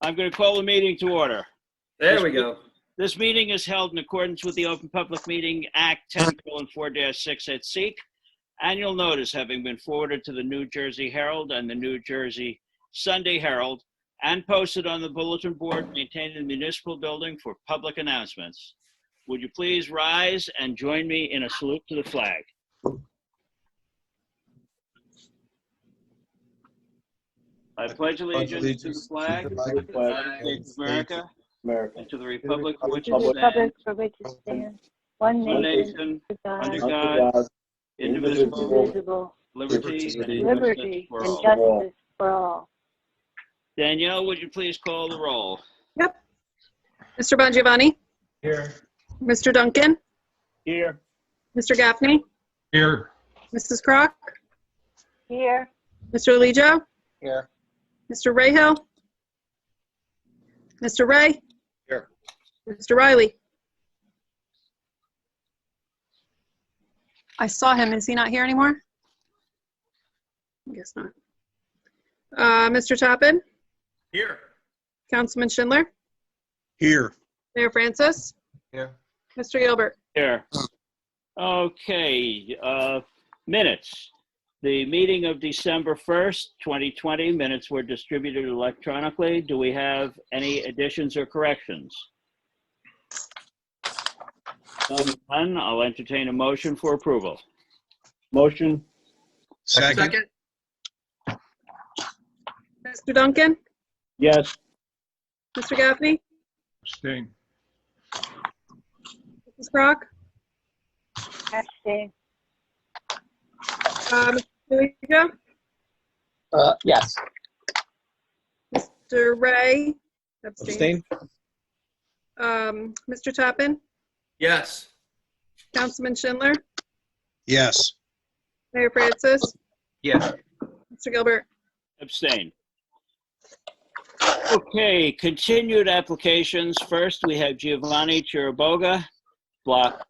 I'm going to call the meeting to order. There we go. This meeting is held in accordance with the Open Public Meeting Act 10:4-6 at SEEK. Annual notice having been forwarded to the New Jersey Herald and the New Jersey Sunday Herald and posted on the bulletin board maintained in the municipal building for public announcements. Would you please rise and join me in a salute to the flag? I pledge allegiance to the flag of the United States of America and to the republic for which it stands, one nation, under God, indivisible, liberty and justice for all. Danielle, would you please call the roll? Yep. Mr. Bongiovanni? Here. Mr. Duncan? Here. Mr. Gaffney? Here. Mrs. Crock? Here. Mr. Alijo? Here. Mr. Rayhill? Mr. Ray? Here. Mr. Riley? I saw him. Is he not here anymore? I guess not. Mr. Toppin? Here. Councilman Schindler? Here. Mayor Francis? Here. Mr. Gilbert? Here. Okay, minutes. The meeting of December 1st, 2020, minutes were distributed electronically. Do we have any additions or corrections? None. I'll entertain a motion for approval. Motion. Second. Mr. Duncan? Yes. Mr. Gaffney? Abstain. Mrs. Crock? Abstain. Mr. Alijo? Yes. Mr. Ray? Abstain. Abstain. Mr. Toppin? Yes. Councilman Schindler? Yes. Mayor Francis? Yes. Mr. Gilbert? Abstain. Okay, continued applications. First, we have Giovanni Chiriboga, block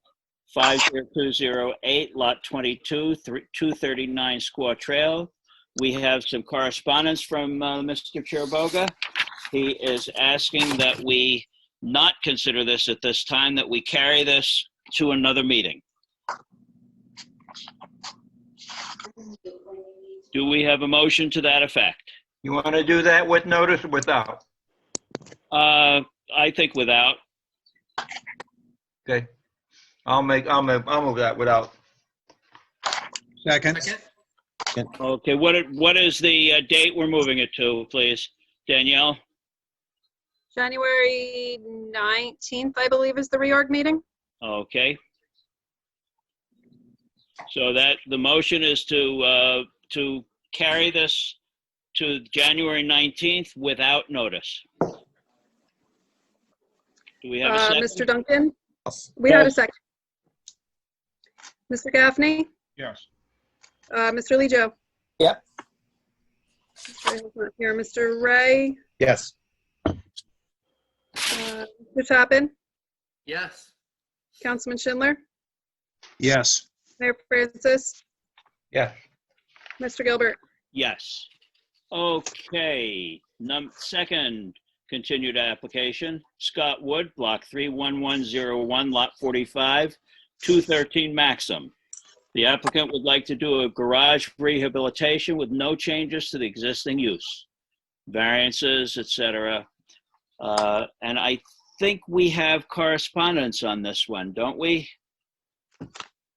50208, lot 22, 239 Squaw Trail. We have some correspondence from Mr. Chiriboga. He is asking that we not consider this at this time, that we carry this to another meeting. Do we have a motion to that effect? You want to do that with notice or without? I think without. Okay. I'll move that without. Second. Okay, what is the date we're moving it to, please? Danielle? January 19th, I believe, is the reorg meeting. Okay. So that the motion is to carry this to January 19th without notice. Do we have a second? Mr. Duncan? We had a second. Mr. Gaffney? Yes. Mr. Alijo? Yep. Mr. Ray's not here. Mr. Ray? Yes. Mr. Toppin? Yes. Councilman Schindler? Yes. Mayor Francis? Yes. Mr. Gilbert? Yes. Okay, second continued application, Scott Wood, block 31101, lot 45, 213 Maxim. The applicant would like to do a garage rehabilitation with no changes to the existing use, variances, etc. And I think we have correspondence on this one, don't we?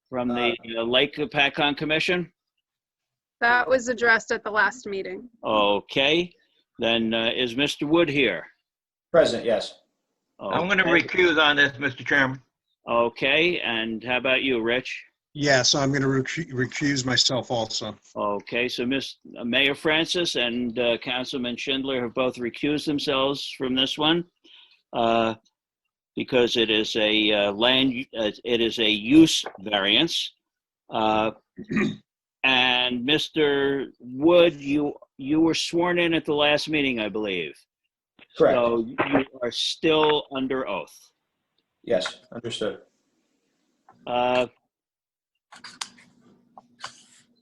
From the Lake Hopatcong Commission? That was addressed at the last meeting. Okay, then is Mr. Wood here? Present, yes. I'm going to Okay. recuse on this, Mr. Chairman. Okay, and how about you, Rich? Yes, I'm going to recuse myself also. Okay, so Mayor Francis and Councilman Schindler have both recused themselves from this one because it is a use variance. And Mr. Wood, you were sworn in at the last meeting, I believe. Correct. So you are still under oath. Yes, understood. Uh,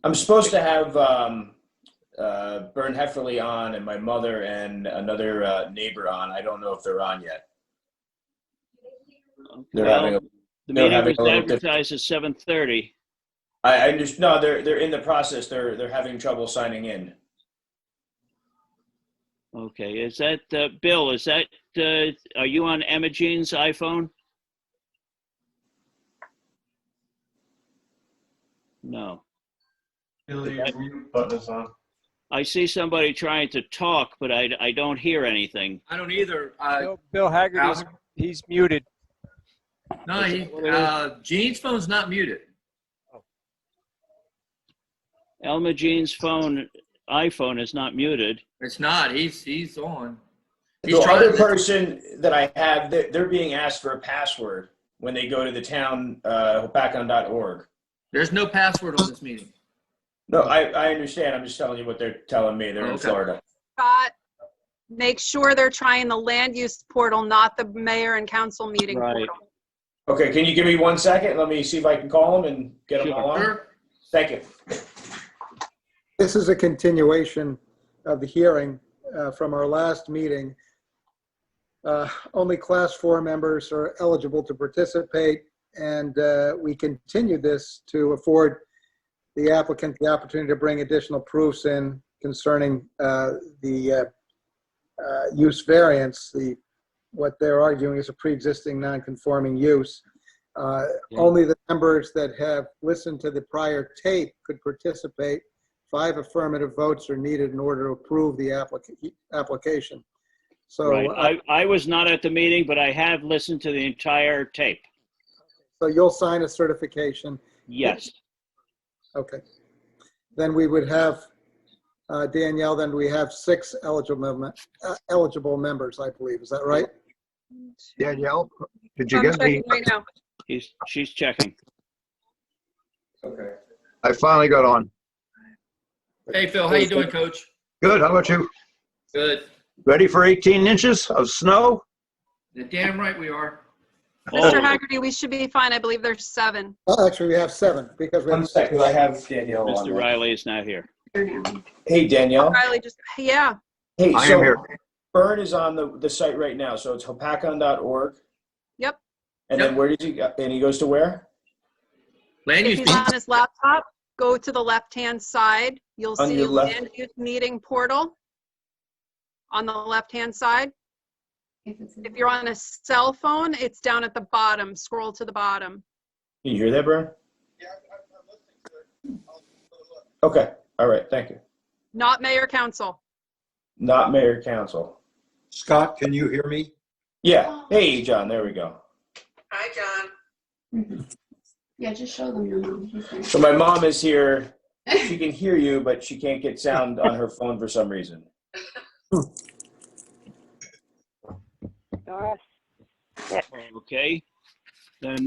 I'm supposed to have Bern Hefferly on and my mother and another neighbor on. I don't know if they're on yet. They're having a, the they're meeting having was a little advertised at 7:30. I just, no, they're in the process. They're having trouble signing in. Okay, is that, Bill, is that, are you on Emma Jean's iPhone? No. Billy, your mute button is on. I see somebody trying to talk, but I don't hear anything. I don't either. Bill Haggerty's he's muted. Gene's phone's not muted. Elma Jean's iPhone is not muted. It's not. He's on. The other person that I have, they're being asked for a password when they go to the town, Hopatcong.org. There's no password on this meeting. No, I understand. I'm just telling you what they're telling me. They're in Florida. Scott, make sure they're trying the land use portal, not the mayor and council meeting Right. portal. Okay, can you give me 1 second? Let me see if I can call them and get them Sure. all on. Sure. Thank you. This is a continuation of the hearing from our last meeting. Only Class 4 members are eligible to participate, and we continue this to afford the applicant the opportunity to bring additional proofs in concerning the use variance. What they're arguing is a pre-existing non-conforming use. Only the members that have listened to the prior tape could participate. 5 affirmative votes are needed in order to approve the application. So, Right. I was not at the meeting, but I have listened to the entire tape. so you'll sign a certification. Yes. Okay. Then we would have, Danielle, then we have 6 eligible members, I believe. Is that right? Danielle, did you I'm get me? checking right now. She's checking. Okay. I finally got on. Hey, Phil, how you doing, Coach? Good, how about you? Good. Ready for 18 inches of snow? You're damn right we are. Mr. Haggerty, we should be fine. I believe there's 7. Actually, we have 7 because we have 1 second. I have Danielle on. Mr. Riley is not here. Hey, Danielle. Riley, yeah. Hey, I am so here. Bern is on the site right now. So it's hopatcong.org. Yep. And then where does he go? And he goes to where? Land If use. he's on his laptop, go to the left-hand side. You'll On see your left. land use meeting portal on the left-hand side. If you're on a cell phone, it's down at the bottom. Scroll to the bottom. Can you hear that, Bern? Yeah, I'm listening to it. Okay. All right. Thank you. Not mayor council. Not mayor council. Scott, can you hear me? Yeah. Hey, John. There we go. Hi, John. Yeah, just show them your mom. So my mom is here. She can hear you, but she can't get sound on her phone for some reason. Doris. Okay. Then,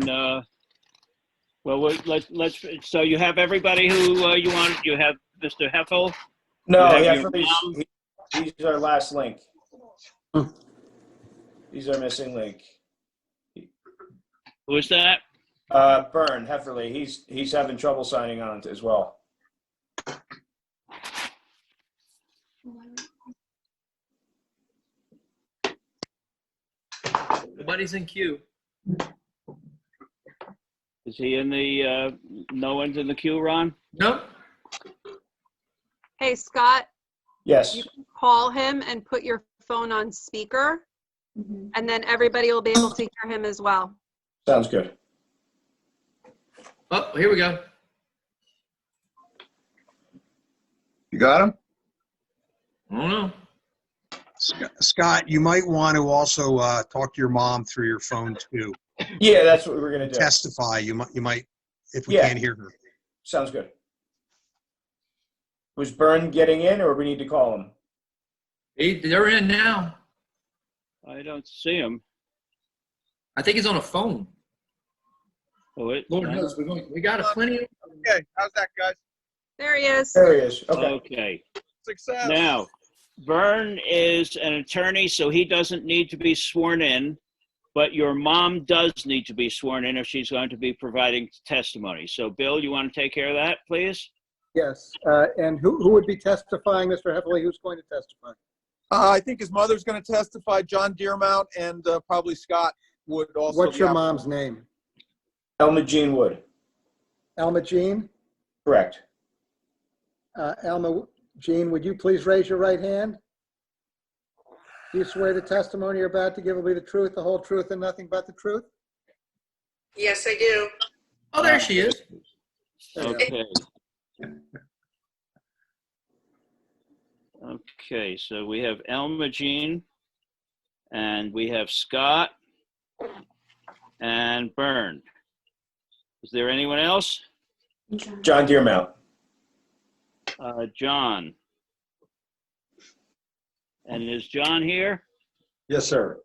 well, let's, so you have everybody who you want, you have Mr. Heffel? No, You yeah, have your he's our last link. He's our missing link. Who is that? Bern Hefferly. He's having trouble signing on as well. Nobody's in queue. Is he in the, no one's in the queue, Ron? Nope. Hey, Scott, Yes. you can call him and put your phone on speaker, and then everybody will be able to hear him as well. Sounds good. Oh, here we go. You got him? I don't know. Scott, you might want to also talk to your mom through your phone too. Yeah, that's what we're gonna do. Testify. You might, if we Yeah. can't hear her. Sounds good. Was Bern getting in, or we need to call him? They're in now. I don't see him. I think he's on a phone. Oh, Lord knows, we got plenty of. Okay, how's that, guys? There he is. There he is. Okay. Okay. Success. Now, Vern is an attorney, so he doesn't need to be sworn in, but your mom does need to be sworn in if she's going to be providing testimony. So, Bill, you want to take care of that, please? Yes. And who would be testifying, Mr. Heffley? Who's going to testify? I think his mother's going to testify, John Deermount, and probably Scott would also. What's your mom's name? Elma Jean Wood. Alma Jean? Correct. Alma Jean, would you please raise your right hand? Do you swear the testimony you're about to give will be the truth, the whole truth, and nothing but the truth? Yes, I do. Oh, there she is. Okay. Okay, so we have Elma Jean, and we have Scott and Byrne. Is there anyone else? John Deermount. John. And is John here? Yes, sir.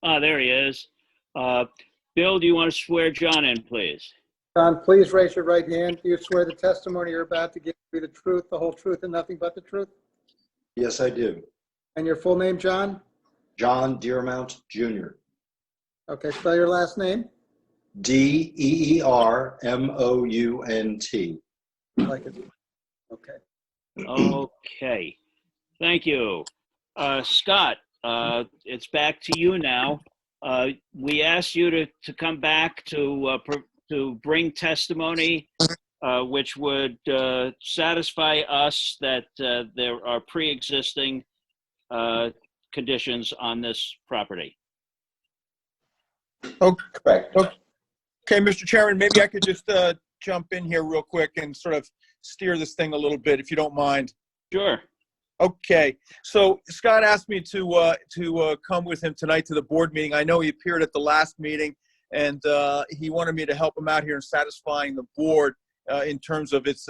Ah, there he is. Bill, do you want to swear John in, please? John, please raise your right hand. Do you swear the testimony you're about to give will be the truth, the whole truth, and nothing but the truth? Yes, I do. And your full name, John? John Deermount, Jr. Okay, spell your last name. Deermount. Like it. Okay. Okay. Thank you. Scott, it's back to you now. We asked you to come back to bring testimony which would satisfy us that there are pre-existing conditions on this property. Okay. Correct. Okay, Mr. Chairman, maybe I could just jump in here real quick and sort of steer this thing a little bit, if you don't mind. Sure. Okay, so Scott asked me to come with him tonight to the board meeting. I know he appeared at the last meeting, and he wanted me to help him out here in satisfying the board in terms of its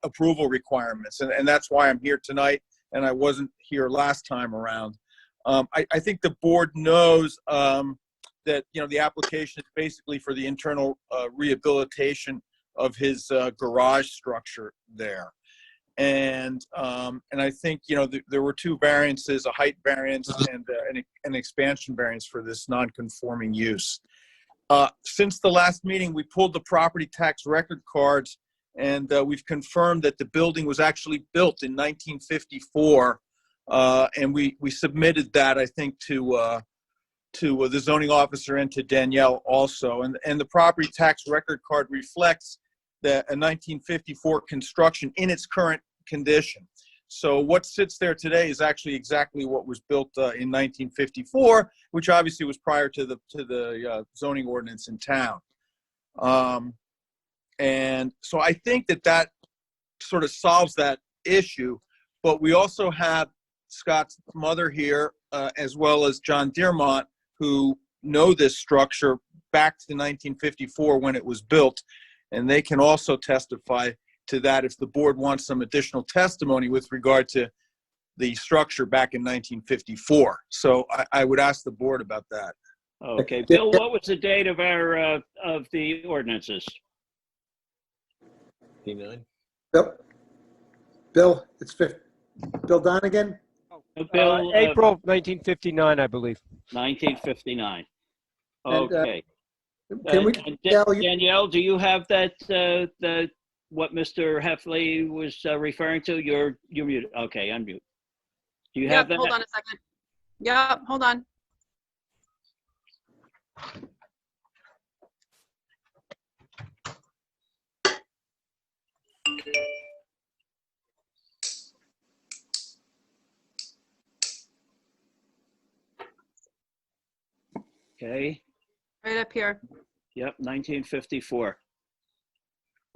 approval requirements, and that's why I'm here tonight, and I wasn't here last time around. I think the board knows that the application is basically for the internal rehabilitation of his garage structure there. And I think, there were two variances, a height variance and an expansion variance for this non-conforming use. Since the last meeting, we pulled the property tax record cards, and we've confirmed that the building was actually built in 1954. And we submitted that, I think, to the zoning officer and to Danielle also. And the property tax record card reflects a 1954 construction in its current condition. So what sits there today is actually exactly what was built in 1954, which obviously was prior to the zoning ordinance in town. And so I think that sort of solves that issue. But we also have Scott's mother here, as well as John Deermont, who know this structure back to 1954 when it was built, and they can also testify to that if the board wants some additional testimony with regard to the structure back in 1954. So I would ask the board about that. Okay, Bill, what was the date of our of the ordinances? 59. Bill, it's Bill Donegan? Bill, April 1959, I believe. 1959. And, Okay. Can we, Danielle, do you have that, what Mr. Heffley was referring to? You're muted. Okay, unmute. Do you have that? Hold on a second. Yeah, hold on. Okay. Right up here. Yep, 1954.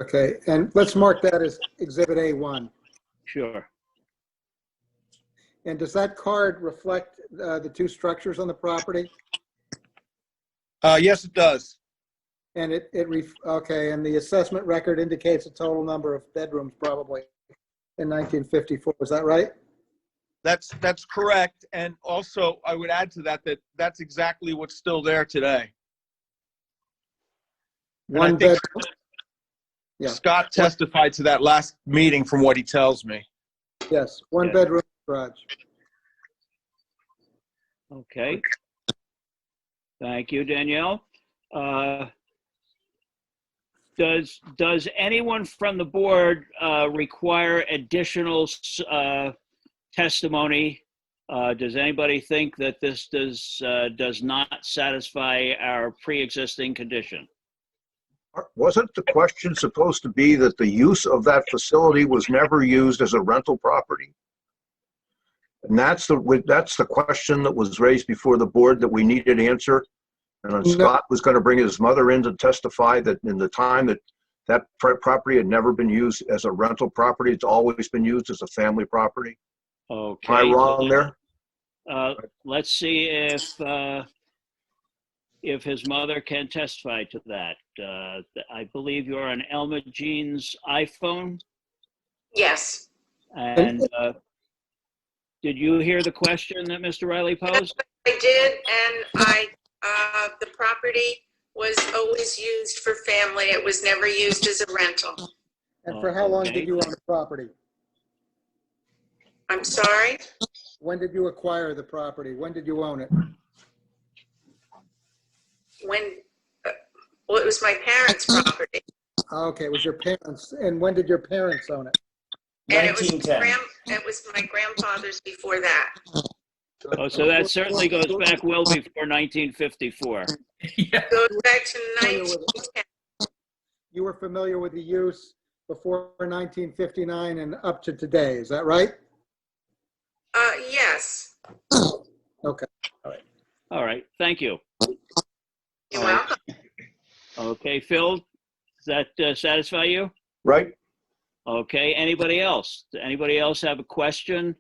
okay, and let's mark that as Exhibit A1. Sure. And does that card reflect the two structures on the property? Yes, it does. And okay, and the assessment record indicates a total number of bedrooms probably in 1954. Is that right? That's correct. And also, I would add to that that's exactly what's still there today. One bedroom. Yeah. Scott testified to that last meeting from what he tells me. Yes, one bedroom garage. Okay. Thank you, Danielle. Does anyone from the board require additional testimony? Does anybody think that this does not satisfy our pre-existing condition? Wasn't the question supposed to be that the use of that facility was never used as a rental property? And that's the question that was raised before the board that we needed answer. And then Scott was going to bring his mother in to testify that in the time that property had never been used as a rental property, it's always been used as a family property. Okay. Am I wrong there? Let's see if his mother can testify to that. I believe you're on Elma Jean's iPhone. Yes. And did you hear the question that Mr. Riley posed? I did, and the property was always used for family. It was never used as a rental. And for how long did you own the property? I'm sorry? When did you acquire the property? When did you own it? Well, it was my parents' property. Okay, it was your parents. And when did your parents own it? And 1910. it was my grandfather's before that. Oh, so that certainly goes back well before 1954. Yeah. Goes back to 1910. You were familiar with the use before 1959 and up to today, is that right? Yes. Okay. All right, thank you. You're welcome. Okay, Phil, does that satisfy you? Right. Okay, anybody else? Does anybody else have a question?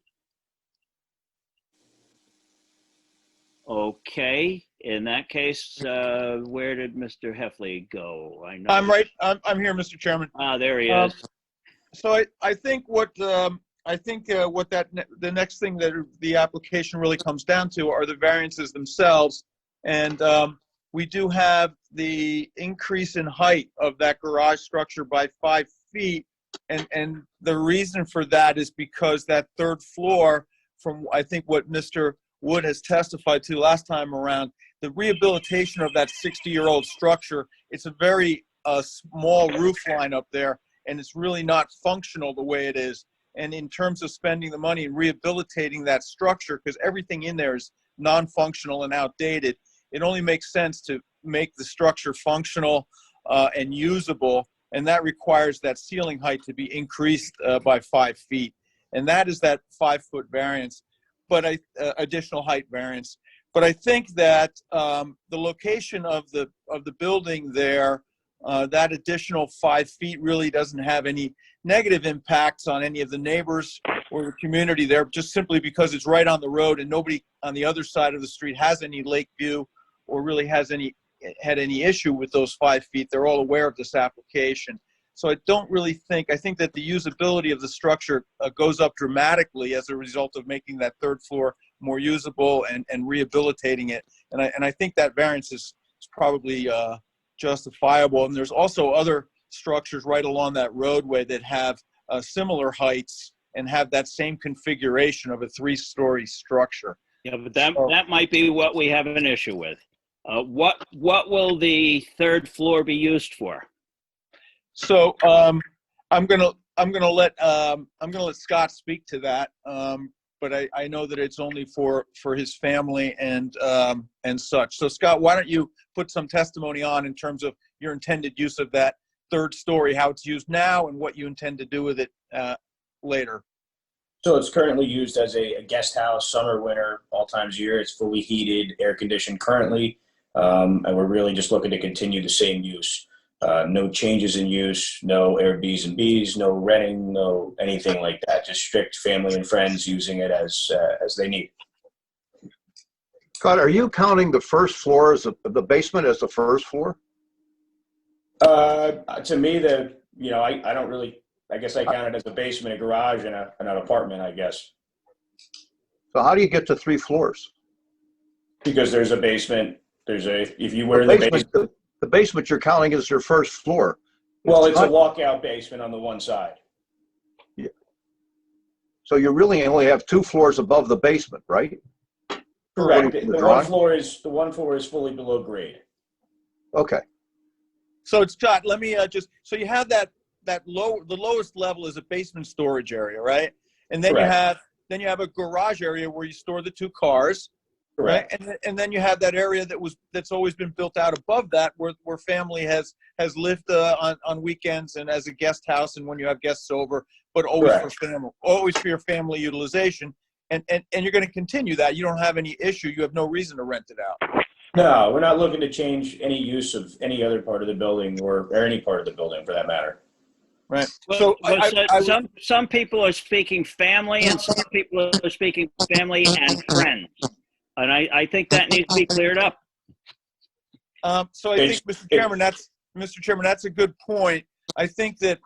Okay, in that case, where did Mr. Heffley go? I know. I'm right. I'm here, Mr. Chairman. Ah, there he is. So I think the next thing that the application really comes down to are the variances themselves. And we do have the increase in height of that garage structure by 5 feet. And the reason for that is because that third floor, from I think what Mr. Wood has testified to last time around, the rehabilitation of that 60-year-old structure, it's a very small roof line up there, and it's really not functional the way it is. And in terms of spending the money and rehabilitating that structure, because everything in there is non-functional and outdated, it only makes sense to make the structure functional and usable, and that requires that ceiling height to be increased by 5 feet. And that is that 5-foot variance, but additional height variance. But I think that the location of the building there, that additional 5 feet really doesn't have any negative impacts on any of the neighbors or the community there, just simply because it's right on the road and nobody on the other side of the street has any lake view or really had any issue with those 5 feet. They're all aware of this application. So I think that the usability of the structure goes up dramatically as a result of making that third floor more usable and rehabilitating it. And I think that variance is probably justifiable. And there's also other structures right along that roadway that have similar heights and have that same configuration of a 3-story structure. Yeah, but that might be what we have an issue with. What will the third floor be used for? So I'm gonna let Scott speak to that. But I know that it's only for his family and such. So Scott, why don't you put some testimony on in terms of your intended use of that third story, how it's used now, and what you intend to do with it later. So it's currently used as a guest house, summer, winter, all times of year. It's fully heated, air conditioned currently, and we're really just looking to continue the same use. No changes in use, no Airbnbs, no renting, no anything like that. Just strict family and friends using it as they need. Scott, are you counting the first floor as the basement as the first floor? To me, I don't really. I guess I count it as a basement, a garage, and an apartment, I guess. So how do you get to 3 floors? Because there's a basement. If you were in the basement. The basement you're counting is your first floor. Well, it's a walkout basement on the one side. Yeah. So you really only have 2 floors above the basement, right? Correct. The one floor is fully below grade. Okay. So Scott, let me so you have the lowest level is a basement storage area, right? And then Correct. you have a garage area where you store the 2 cars. Correct. Right, and then you have that area that's always been built out above that, where family has lived on weekends and as a guest house, and when you have guests over, but always for your family utilization, and you're going to continue that. You don't have any issue. You have no reason to rent it out. No, we're not looking to change any use of any other part of the building or any part of the building for that matter. Right. So some people are speaking family, and some people are speaking family and friends. And I think that needs to be cleared up. So I think, Mr. Chairman, that's a good point. I think the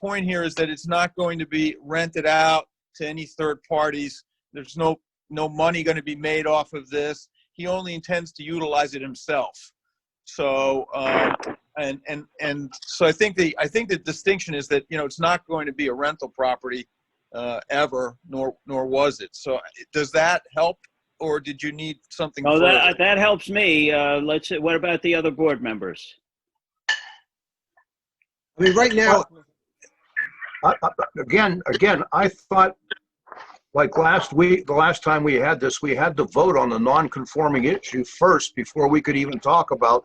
point here is that it's not going to be rented out to any third parties. There's no money going to be made off of this. He only intends to utilize it himself. So and so I think the distinction is that it's not going to be a rental property ever, nor was it. So does that help? Or did you need something further? That helps me. Let's see, what about the other board members? I mean, right now, Again, I thought, like last week, the last time we had this, we had to vote on the non-conforming issue first before we could even talk about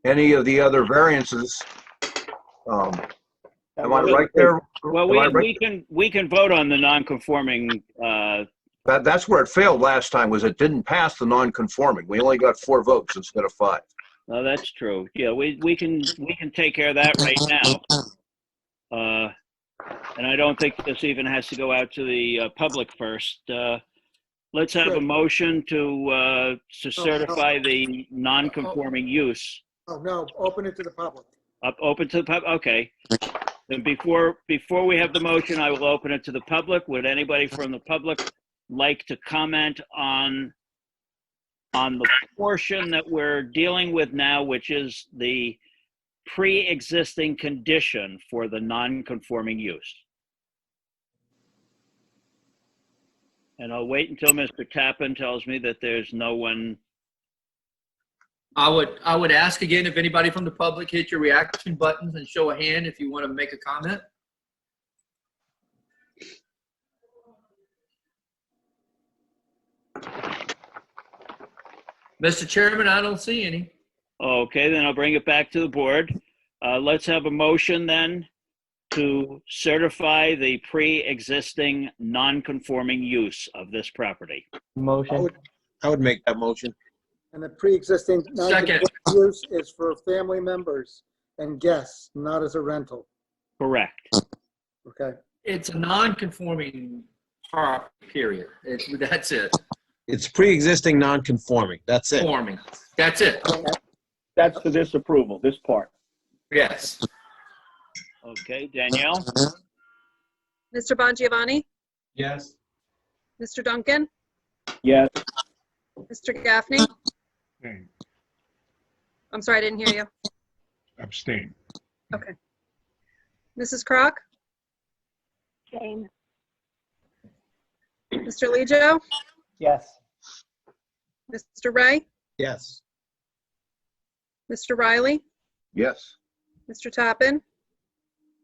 any of the other variances. Am I right there? Well, we can vote on the non-conforming. That's where it failed last time, was it didn't pass the non-conforming. We only got 4 votes instead of 5. No, that's true. Yeah, we can take care of that right now. And I don't think this even has to go out to the public first. Let's have a motion to certify the non-conforming use. Oh, no, open it to the public. Open to the public, okay. Then before we have the motion, I will open it to the public. Would anybody from the public like to comment on the portion that we're dealing with now, which is the pre-existing condition for the non-conforming use? And I'll wait until Mr. Tappan tells me that there's no one. I would ask again if anybody from the public hit your reaction buttons and show a hand if you want to make a comment. Mr. Chairman, I don't see any. Okay, then I'll bring it back to the board. Let's have a motion then to certify the pre-existing non-conforming use of this property. Motion. I would make that motion. And the pre-existing non-conforming use is for family members and guests, not as a rental. Correct. Okay. It's a non-conforming property, period. That's it. It's pre-existing non-conforming. That's it. Conforming. That's it. That's for this approval, this part. Yes. Okay, Danielle? Mr. Bongiovanni? Yes. Mr. Duncan? Yes. Mr. Gaffney? I'm sorry, I didn't hear you. Abstain. Okay. Mrs. Crock? Same. Mr. Leggio? Yes. Mr. Ray? Yes. Mr. Riley? Yes. Mr. Tappan?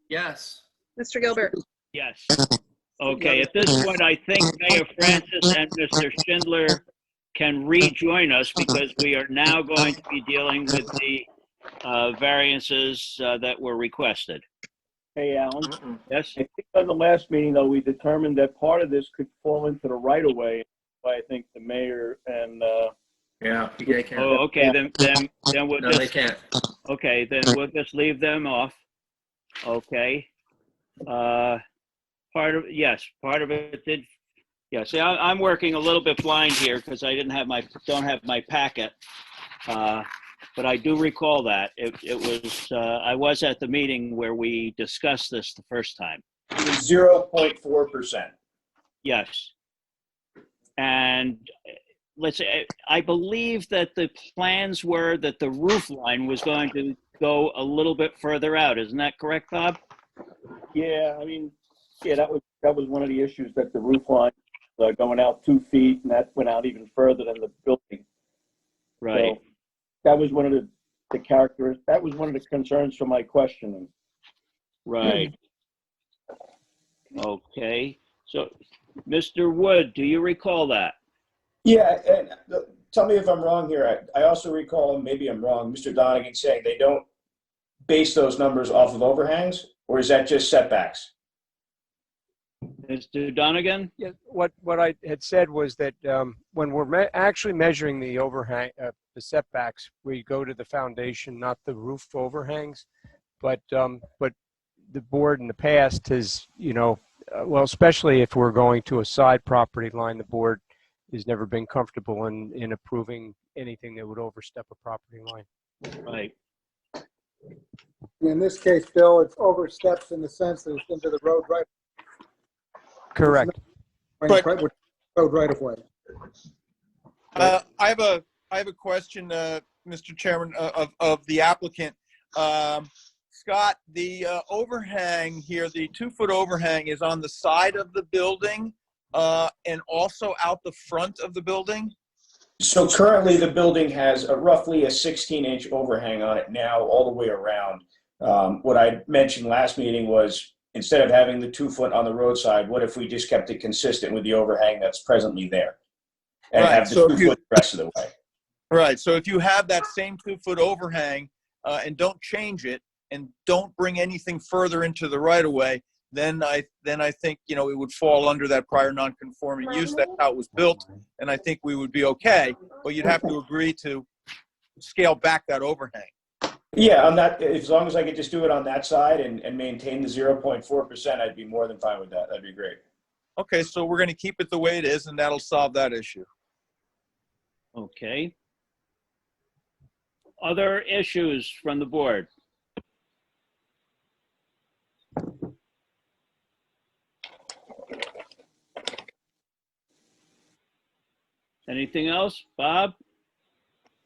Yes. Mr. Gilbert? Yes. Okay, at this point, I think Mayor Francis and Mr. Schindler can rejoin us because we are now going to be dealing with the variances that were requested. Hey, Alan. Yes? I think on the last meeting, though, we determined that part of this could fall into the right-of-way. I think the mayor and yeah, they can't. Oh, okay, then we'll No, just. they can't. Okay, then we'll just leave them off. Okay. Part of it did. Yeah, see, I'm working a little bit blind here because I don't have my packet. But I do recall that it was I was at the meeting where we discussed this the first time. It was 0.4%. Yes. And let's say, I believe that the plans were that the roof line was going to go a little bit further out. Isn't that correct, Bob? yeah, I mean, yeah, that was one of the issues, that the roof line going out 2 feet, and that went out even further than the building. Right. So that was one of the the character. That was one of the concerns for my questioning. Right. Okay. So, Mr. Wood, do you recall that? Yeah, and tell me if I'm wrong here. I also recall, and maybe I'm wrong, Mr. Donegan saying they don't base those numbers off of overhangs, or is that just setbacks? Mr. Donegan? Yeah, what I had said was that when we're actually measuring the overhang, the setbacks, we go to the foundation, not the roof overhangs. But the board in the past has, well, especially if we're going to a side property line, the board has never been comfortable in approving anything that would overstep a property line. Right. In this case, Bill, it's oversteps in the sense that it's into the road right. Correct. Road right of way. I have a question, Mr. Chairman, of the applicant. Scott, the overhang here, the 2-foot overhang is on the side of the building and also out the front of the building? So currently the building has roughly a 16-inch overhang on it now all the way around. What I mentioned last meeting was instead of having the 2-foot on the roadside, what if we just kept it consistent with the overhang that's presently there and Right, have the so 2-foot the rest of the way? Right. So if you have that same 2-foot overhang and don't change it and don't bring anything further into the right of way, then I think, it would fall under that prior non-conforming use. That's how it was built, and I think we would be okay. But you'd have to agree to scale back that overhang. Yeah, on that, as long as I could just do it on that side and maintain the 0.4%, I'd be more than fine with that. That'd be great. Okay, so we're going to keep it the way it is, and that'll solve that issue. Okay. Other issues from the board? Anything else, Bob?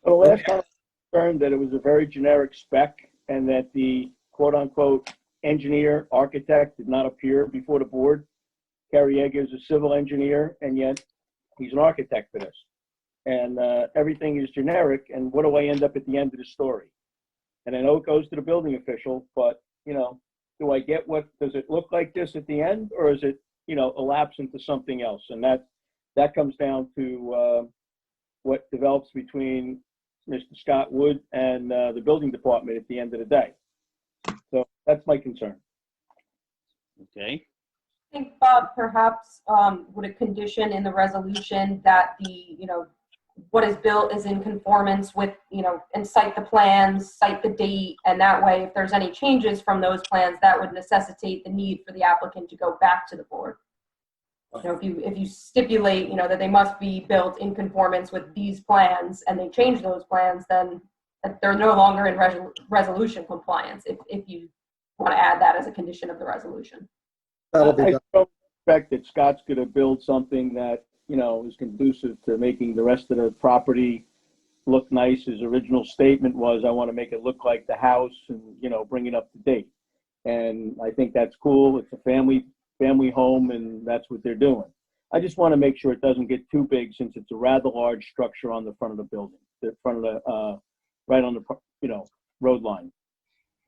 Well, the last time I was concerned that it was a very generic spec and that the quote-unquote engineer, architect did not appear before the board. Kerry Yeager is a civil engineer, and yet he's an architect for this. And everything is generic, and what do I end up at the end of the story? And I know it goes to the building official, but, do I get does it look like this at the end, or is it, elapse into something else? And that comes down to what develops between Mr. Scott Wood and the building department at the end of the day. So that's my concern. Okay. I think, Bob, perhaps would a condition in the resolution that the, what is built is in conformance with, and cite the plans, cite the date, and that way, if there's any changes from those plans, that would necessitate the need for the applicant to go back to the board. If you stipulate, that they must be built in conformance with these plans, and they change those plans, then they're no longer in resolution compliance. If you want to add that as a condition of the resolution. That'll be done. I don't expect that Scott's going to build something that, is conducive to making the rest of the property look nice. His original statement was, I want to make it look like the house and, bring it up to date. And I think that's cool. It's a family home, and that's what they're doing. I just want to make sure it doesn't get too big, since it's a rather large structure on the front of the building, the front of the, right on the, road line.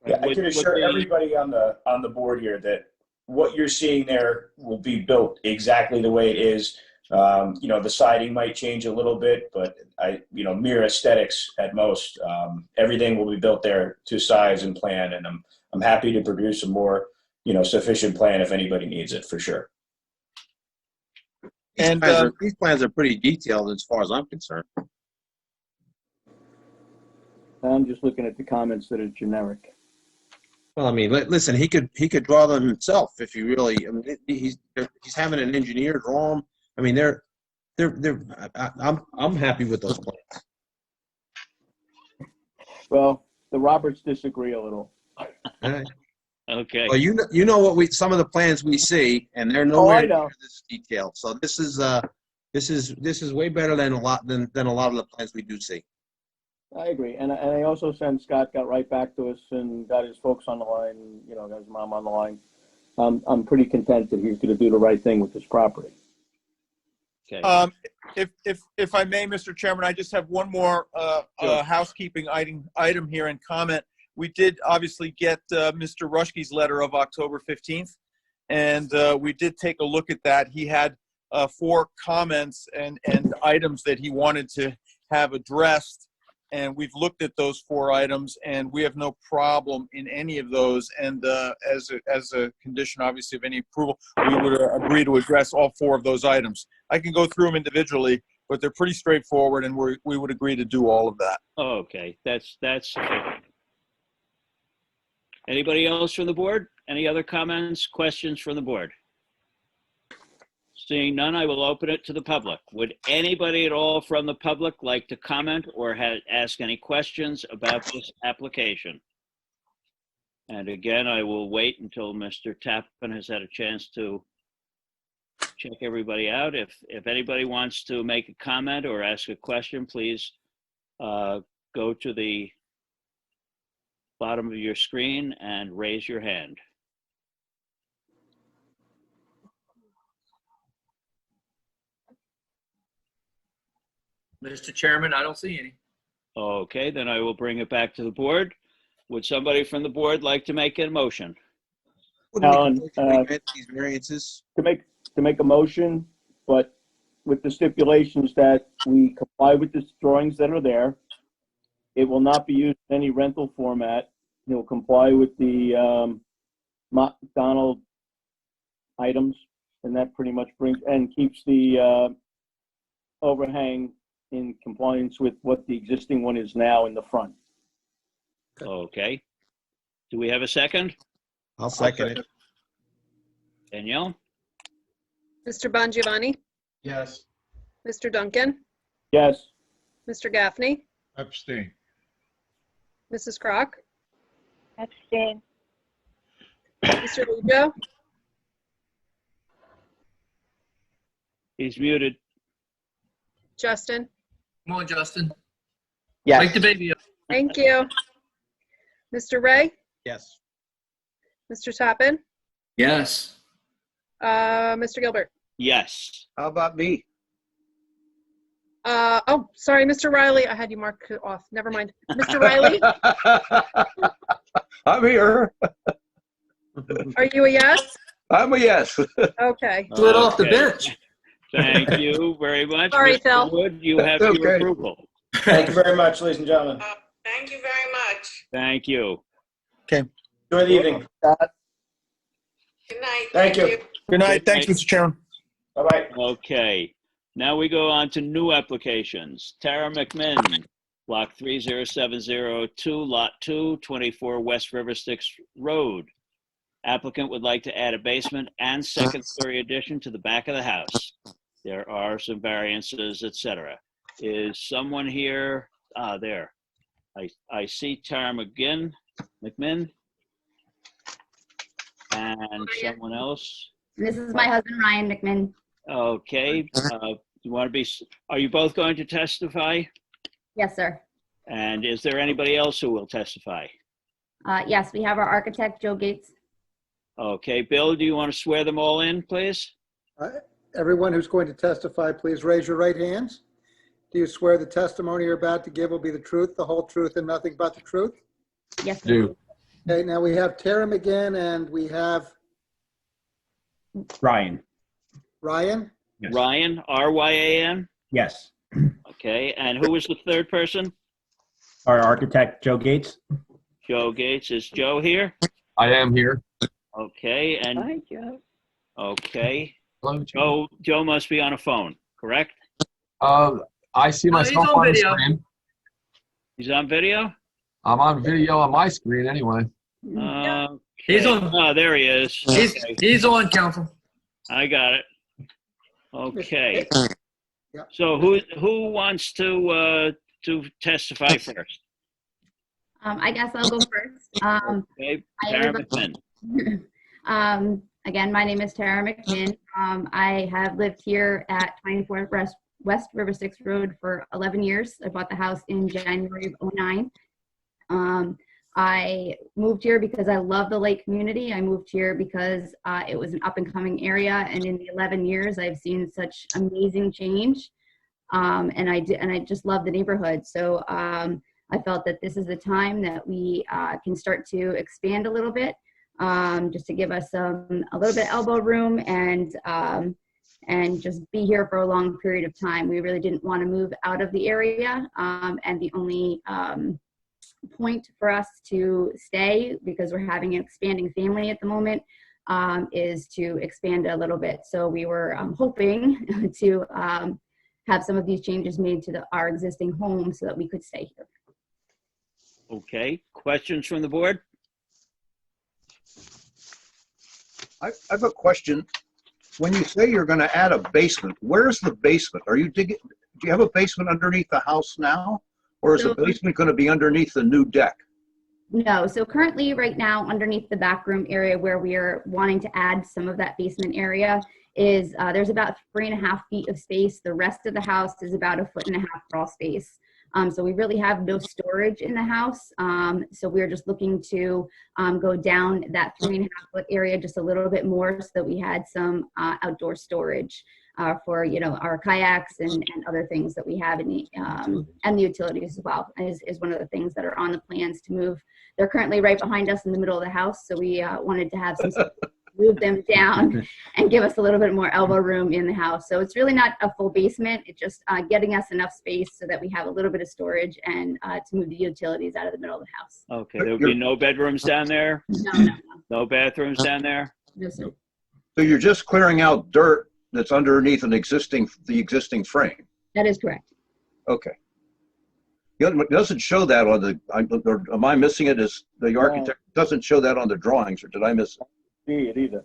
Yeah, I can assure everybody on the board here that what you're seeing there will be built exactly the way it is. The siding might change a little bit, but mere aesthetics at most. Everything will be built there to size and plan, and I'm happy to produce a more, sufficient plan if anybody needs it, for sure. And these plans are pretty detailed as far as I'm concerned. I'm just looking at the comments that are generic. Well, I mean, listen, he could draw them himself if he really. I mean, he's having an engineer draw them. I mean, I'm happy with those plans. Well, the Roberts disagree a little. All right. Okay. Well, you know what some of the plans we see, and they're nowhere near this detail. So this is way better than a lot of the plans we do see. I agree, and I also sent Scott got right back to us and got his folks on the line. Got his mom on the line. I'm pretty content that he's going to do the right thing with this property. Okay. If I may, Mr. Chairman, I just have one more Sure. housekeeping item here and comment. We did obviously get Mr. Rushke's letter of October 15th, and we did take a look at that. He had 4 comments and items that he wanted to have addressed, and we've looked at those 4 items, and we have no problem in any of those. And as a condition, obviously, of any approval, we would agree to address all 4 of those items. I can go through them individually, but they're pretty straightforward, and we would agree to do all of that. Okay, that's sufficient. Anybody else from the board? Any other comments, questions from the board? Seeing none, I will open it to the public. Would anybody at all from the public like to comment or ask any questions about this application? And again, I will wait until Mr. Tappan has had a chance to check everybody out. If anybody wants to make a comment or ask a question, please go to the bottom of your screen and raise your hand. Mr. Chairman, I don't see any. Okay, then I will bring it back to the board. Would somebody from the board like to make a motion? Alan, These variances. to make a motion, but with the stipulations that we comply with the drawings that are there. It will not be used in any rental format. It will comply with the McDonald items, and that pretty much keeps the overhang in compliance with what the existing one is now in the front. Okay. Do we have a second? I'll second it. Danielle? Mr. Bongiovanni, Yes. Mr. Duncan, Yes. Mr. Gaffney, Abstain. Mrs. Crock, Abstain. Mr. Lujo, He's muted. Justin. Come on, Justin. Yes. Wake the baby up. Thank you. Mr. Ray, Yes. Mr. Tappan, Yes. Mr. Gilbert. Yes. How about me? Oh, sorry, Mr. Riley. I had you marked off. Never mind. Mr. Riley, I'm here. are you a yes? I'm a yes. Okay. Slid off the Okay. bench. Thank you very much. Sorry, Mr. Phil. Wood, you have your Okay. approval. Thank you very much, ladies and gentlemen. Thank you very much. Thank you. Enjoy the evening. Good night. Thank you. Good night. Thanks, night. Mr. Chairman. Bye-bye. Okay. Now we go on to new applications. Tara McMinn, Block 30702, Lot 2, 24 West River Styx Road. Applicant would like to add a basement and second-story addition to the back of the house. There are some variances, etc. Is someone here? There. I see Tara McMinn. And someone else. This is my husband, Ryan McMinn. Okay. You want to be? Are you both going to testify? Yes, sir. And is there anybody else who will testify? Yes, we have our architect, Joe Gates. Okay, Bill, do you want to swear them all in, please? Everyone who's going to testify, please raise your right hands. Do you swear the testimony you're about to give will be the truth, the whole truth, and nothing but the truth? Yes, sir. Do. Okay, now we have Tara McGinn and we have Ryan. Ryan. Yes. Ryan, R-Y-A-N? Yes. Okay, and who was the third person? Our architect, Joe Gates. Joe Gates. Is Joe here? I am here. Okay, and Hi, Joe. okay. Hello, Joe must be on a phone, correct? I see No, he's myself on on the video. screen. He's on video? I'm on video on my screen anyway. He's on. Oh, there he is. He's on, counsel. I got it. Okay. Yeah. So who wants to testify first? I guess I'll go first. Okay, I Tara live- McMinn. Again, my name is Tara McMinn. I have lived here at 24 West River Styx Road for 11 years. I bought the house in January of '09. I moved here because I love the lake community. I moved here because it was an up and coming area, and in the 11 years, I've seen such amazing change. And I just love the neighborhood. So I felt that this is the time that we can start to expand a little bit, just to give us a little bit of elbow room and just be here for a long period of time. We really didn't want to move out of the area, and the only point for us to stay, because we're having an expanding family at the moment, is to expand a little bit. So we were hoping to have some of these changes made to our existing home so that we could stay here. Okay, questions from the board? I have a question. When you say you're going to add a basement, where's the basement? Are you digging? Do you have a basement underneath the house now? Or is the basement going to be underneath the new deck? No, so currently right now underneath the back room area where we are wanting to add some of that basement area is there's about 3.5 feet of space. The rest of the house is about 1.5 foot crawl space. So we really have no storage in the house. So we're just looking to go down that 3.5 foot area just a little bit more so that we had some outdoor storage for, you know, our kayaks and other things that we have in the, and the utilities as well is one of the things that are on the plans to move. They're currently right behind us in the middle of the house. So we wanted to have some move them down and give us a little bit more elbow room in the house. So it's really not a full basement. It's just getting us enough space so that we have a little bit of storage and to move the utilities out of the middle of the house. Okay, there'll be no bedrooms down there? No. No bathrooms down there? No, sir. So you're just clearing out dirt that's underneath the existing frame? That is correct. Okay. It doesn't show that on the, or am I missing it? As the architect doesn't show that on the drawings, or did I miss it? See it either.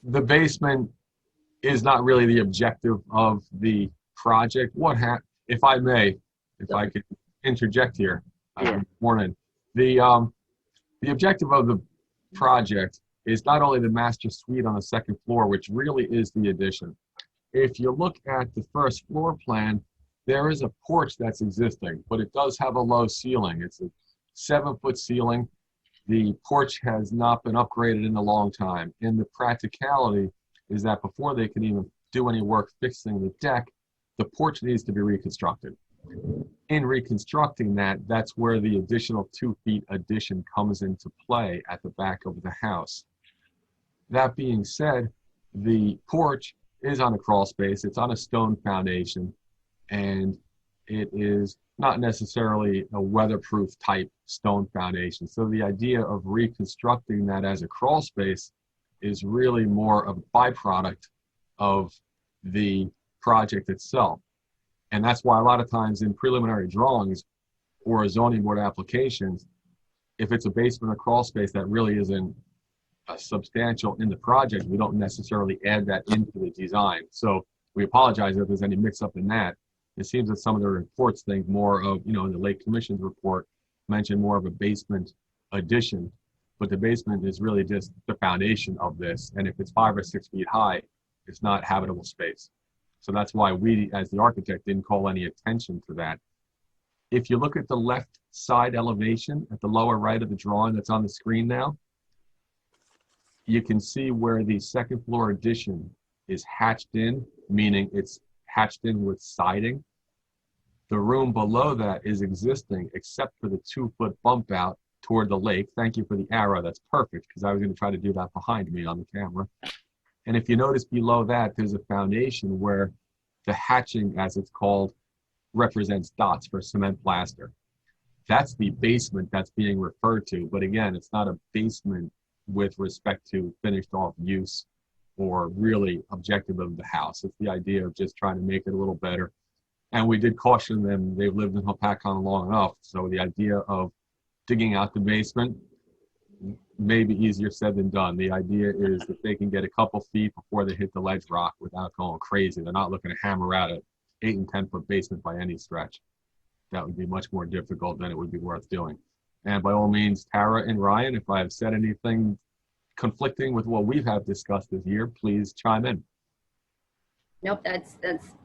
The basement is not really the objective of the project. If I may, if I could interject here, morning. The objective of the project is not only the master suite on the second floor, which really is the addition. If you look at the first floor plan, there is a porch that's existing, but it does have a low ceiling. It's a 7-foot ceiling. The porch has not been upgraded in a long time. And the practicality is that before they can even do any work fixing the deck, the porch needs to be reconstructed. In reconstructing that, that's where the additional 2 feet addition comes into play at the back of the house. That being said, the porch is on a crawl space. It's on a stone foundation, and it is not necessarily a weatherproof type stone foundation. So the idea of reconstructing that as a crawl space is really more of a byproduct of the project itself. And that's why a lot of times in preliminary drawings or zoning board applications, if it's a basement or crawl space that really isn't substantial in the project, we don't necessarily add that into the design. So we apologize if there's any mix up in that. It seems that some of the reports think more of, you know, in the Lake Commission's report, mentioned more of a basement addition, but the basement is really just the foundation of this. And if it's 5 or 6 feet high, it's not habitable space. So that's why we, as the architect, didn't call any attention to that. If you look at the left side elevation at the lower right of the drawing that's on the screen now, you can see where the second floor addition is hatched in, meaning it's hatched in with siding. The room below that is existing except for the 2-foot bump out toward the lake. Thank you for the arrow. That's perfect, because I was going to try to do that behind me on the camera. And if you notice below that, there's a foundation where the hatching, as it's called, represents dots for cement plaster. That's the basement that's being referred to. But again, it's not a basement with respect to finished off use or really objective of the house. It's the idea of just trying to make it a little better. And we did caution them, they've lived in Hopatcong long enough. So the idea of digging out the basement may be easier said than done. The idea is that they can get a couple feet before they hit the ledge rock without going crazy. They're not looking to hammer out an 8 and 10 foot basement by any stretch. That would be much more difficult than it would be worth doing. And by all means, Tara and Ryan, if I have said anything conflicting with what we have discussed this year, please chime in. Nope, that's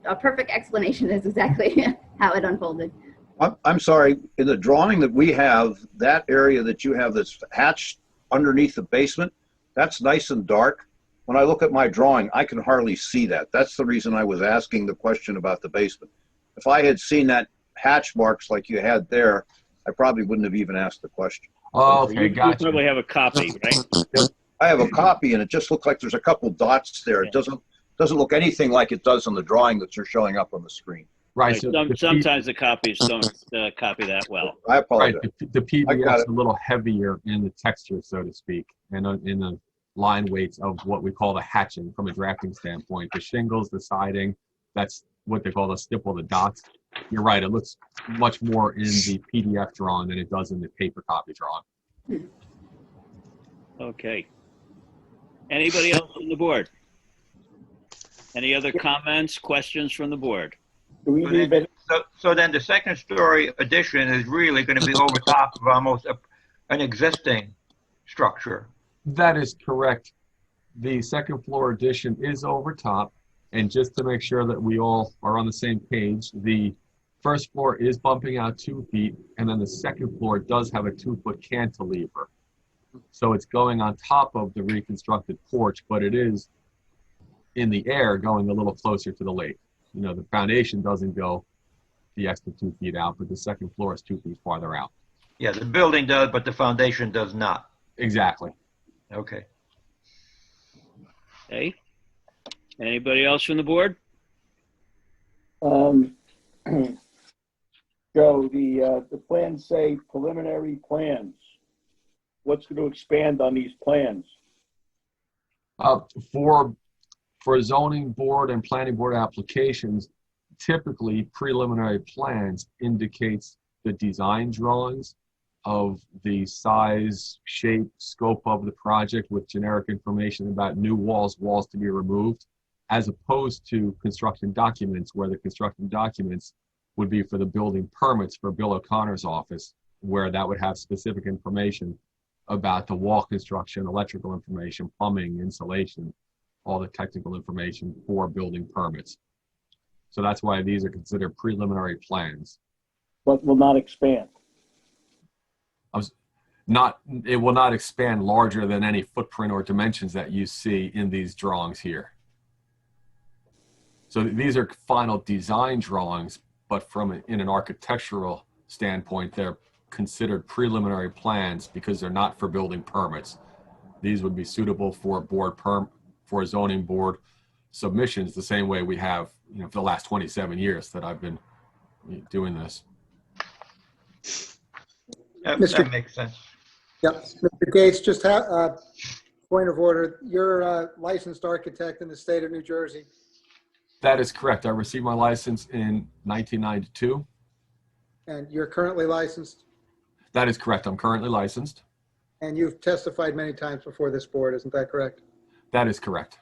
a perfect explanation. That's exactly how it unfolded. I'm sorry, in the drawing that we have, that area that you have that's hatched underneath the basement, that's nice and dark. When I look at my drawing, I can hardly see that. That's the reason I was asking the question about the basement. If I had seen that hatch marks like you had there, I probably wouldn't have even asked the question. Oh, okay, You gotcha. probably have a copy, right? I have a copy and it just looked like there's a couple dots there. It doesn't look anything like it does on the drawing that you're showing up on the screen. Right. So Sometimes the copies don't copy that well. I apologize. Right. The PDF is a little heavier in the texture, so to speak, and in the line weights of what we call the hatching from a drafting standpoint. The shingles, the siding, that's what they call the stipple, the dots. You're right. It looks much more in the PDF drawing than it does in the paper copy drawing. Okay. Anybody else on the board? Any other comments, questions from the board? So then the second story addition is really going to be over top of almost an existing structure. That is correct. The second floor addition is over top. And just to make sure that we all are on the same page, the first floor is bumping out 2 feet, and then the second floor does have a 2-foot cantilever. So it's going on top of the reconstructed porch, but it is in the air going a little closer to the lake. You know, the foundation doesn't go the extra 2 feet out, but the second floor is 2 feet farther out. Yeah, the building does, but the foundation does not. Exactly. Okay. Okay. Anybody else from the board? Joe, the plans say preliminary plans. What's going to expand on these plans? For zoning board and planning board applications, typically preliminary plans indicates the design drawings of the size, shape, scope of the project with generic information about new walls to be removed, as opposed to construction documents, where the construction documents would be for the building permits for Bill O'Connor's office, where that would have specific information about the wall construction, electrical information, plumbing, insulation, all the technical information for building permits. So that's why these are considered preliminary plans. But will not expand. It will not expand larger than any footprint or dimensions that you see in these drawings here. So these are final design drawings, but in an architectural standpoint, they're considered preliminary plans because they're not for building permits. These would be suitable for for zoning board submissions, the same way we have, for the last 27 years that I've been doing this. That makes sense. Yep. Mr. Gates, just point of order. You're a licensed architect in the state of New Jersey. That is correct. I received my license in 1992. And you're currently licensed? That is correct. I'm currently licensed. And you've testified many times before this board, isn't that correct? That is correct.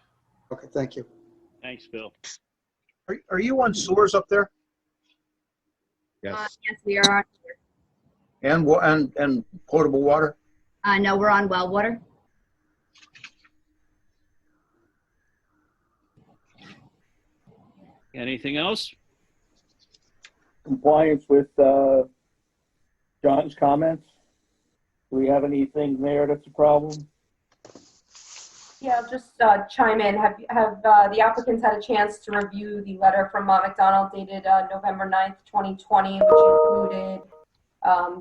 Okay, thank you. Thanks, Bill. Are you on sewers up there? Yes. Yes, we are on. And potable water? No, we're on well water. Anything else? Compliance with John's comments? Do we have anything there that's a problem? Yeah, I'll just chime in. Have the applicants had a chance to review the letter from Mott McDonald dated November 9th, 2020, which included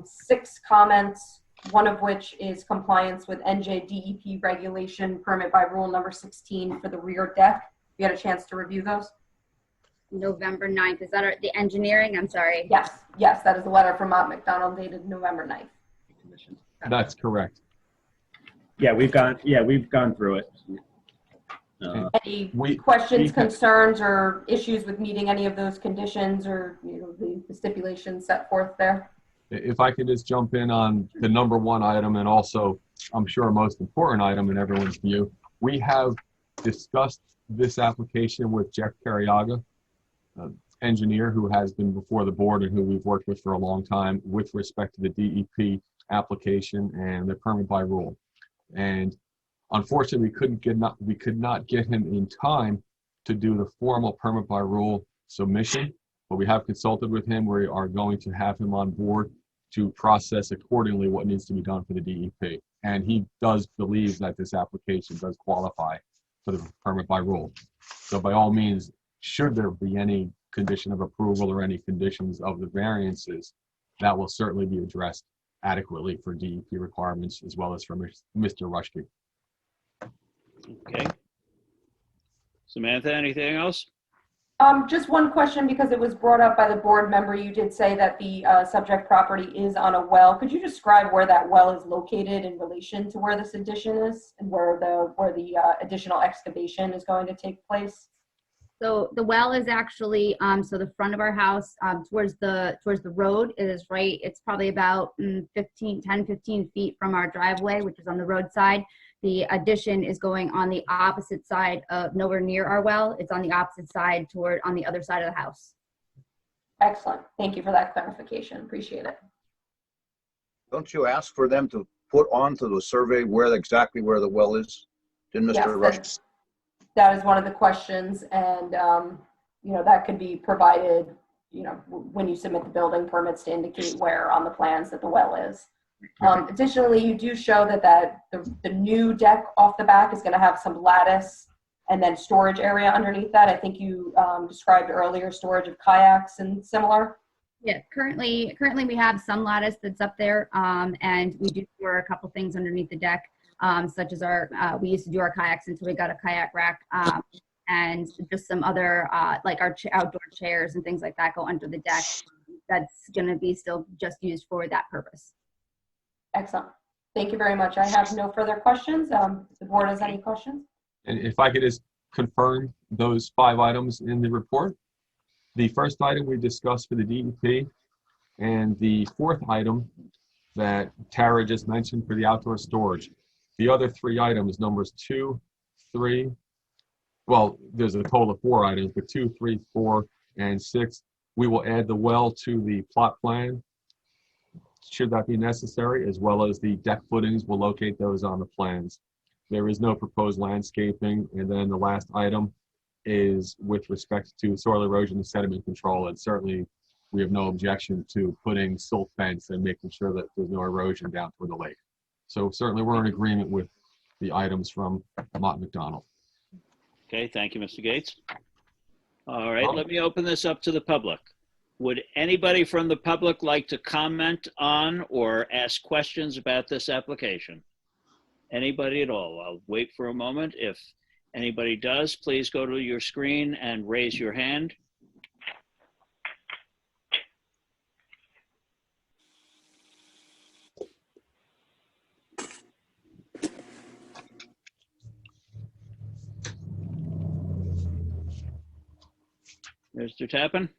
6 comments, one of which is compliance with NJDEP regulation permit by rule number 16 for the rear deck. You had a chance to review those? November 9th. Is that the engineering? I'm sorry. Yes, that is a letter from Mott McDonald dated November 9th. That's correct. Yeah, we've gone through it. Any questions, concerns, or issues with meeting any of those conditions or the stipulations set forth there? If I could just jump in on the number 1 item, and also I'm sure most important item in everyone's view, we have discussed this application with Jeff Carriaga, engineer who has been before the board and who we've worked with for a long time with respect to the DEP application and the permit by rule. And unfortunately, we could not get him in time to do the formal permit by rule submission, but we have consulted with him. We are going to have him on board to process accordingly what needs to be done for the DEP. And he does believe that this application does qualify for the permit by rule. So by all means, should there be any condition of approval or any conditions of the variances, that will certainly be addressed adequately for DEP requirements as well as for Mr. Rushke. Okay. Samantha, anything else? Just one question, because it was brought up by the board member. You did say that the subject property is on a well. Could you describe where that well is located in relation to where this addition is and where the additional excavation is going to take place? So the well is actually, so the front of our house, towards the road is right. It's probably about 10, 15 feet from our driveway, which is on the roadside. The addition is going on the opposite side of, nowhere near our well. It's on the opposite side on the other side of the house. Excellent. Thank you for that clarification. Appreciate it. Don't you ask for them to put onto the survey exactly where the well is? Didn't Mr. Rush? That is one of the questions, and that could be provided, when you submit the building permits to indicate where on the plans that the well is. Additionally, you do show that the new deck off the back is going to have some lattice and then storage area underneath that. I think you described earlier storage of kayaks and similar. Yeah, currently we have some lattice that's up there, and we do store a couple things underneath the deck. Such as we used to do our kayaks until we got a kayak rack, and just some other, like our outdoor chairs and things like that go under the deck. That's going to be still just used for that purpose. Excellent. Thank you very much. I have no further questions. If the board has any questions. And if I could just confirm those 5 items in the report. The first item we discussed for the DEP, and the 4th item that Tara just mentioned for the outdoor storage. The other 3 items, numbers 2, 3, well, there's a total of 4 items, but 2, 3, 4, and 6, we will add the well to the plot plan, should that be necessary, as well as the deck footings. We'll locate those on the plans. There is no proposed landscaping. And then the last item is with respect to soil erosion and sediment control. And certainly we have no objection to putting silt fence and making sure that there's no erosion down toward the lake. So certainly we're in agreement with the items from Mott McDonald. Okay, thank you, Mr. Gates. All right, let me open this up to the public. Would anybody from the public like to comment on or ask questions about this application? Anybody at all? I'll wait for a moment. If anybody does, please go to your screen and raise your hand. Mr. Tappan?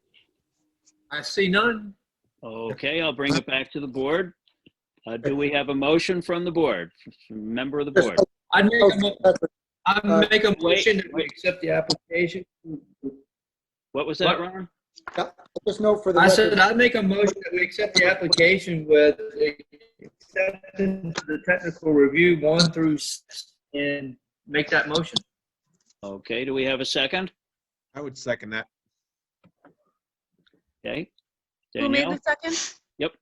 I see none. Okay, I'll bring it back to the board. Do we have a motion from the board, from a member of the board? I'd make a motion that we accept the application. What was that, Ron? Just note for the I record. said I'd make a motion that we accept the application with acceptance of the technical review 1 through 6 and make that motion. Okay, do we have a second? I would second that. Okay. Who made Danielle? the second? Yep.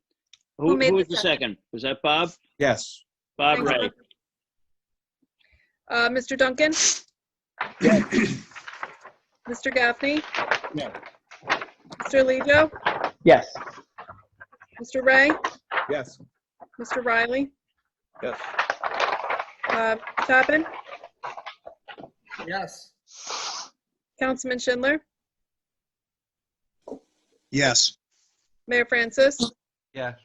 Who Who made was the the second? Was that Bob? Yes. Bob Thanks, Ray. Mr. Duncan? Mr. Gaffney? Yeah. Mr. Lejo? Yes. Mr. Ray? Yes. Mr. Riley? Yes. Tappan? Yes. Councilman Schindler? Yes. Mayor Francis? Yes.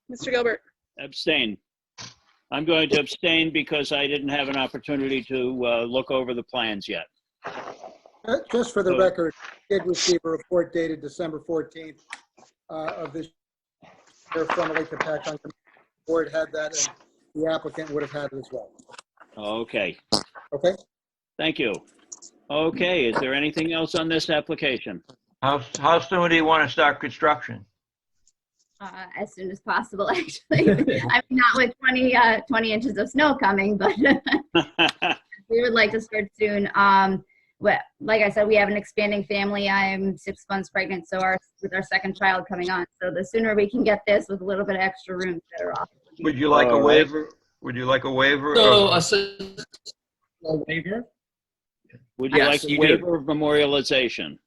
Mr. Gilbert? Abstain. I'm going to abstain because I didn't have an opportunity to look over the plans yet. Just for the So- record, I did receive a report dated December 14th of this year from the Hopatcong. The board had that, and the applicant would have had it as well. Okay. Okay? Thank you. Okay, is there anything else on this application? How soon do you want to start construction? As soon as possible, actually. I mean, not with 20 inches of snow coming, but we would like to start soon. well, like I said, we have an expanding family. I am 6 months pregnant, so with our second child coming on. So the sooner we can get this with a little bit of extra room, the better off. Would you like a waiver? Would you like a waiver? So of- a waiver? Would you Yes, like a you do. waiver of memorialization?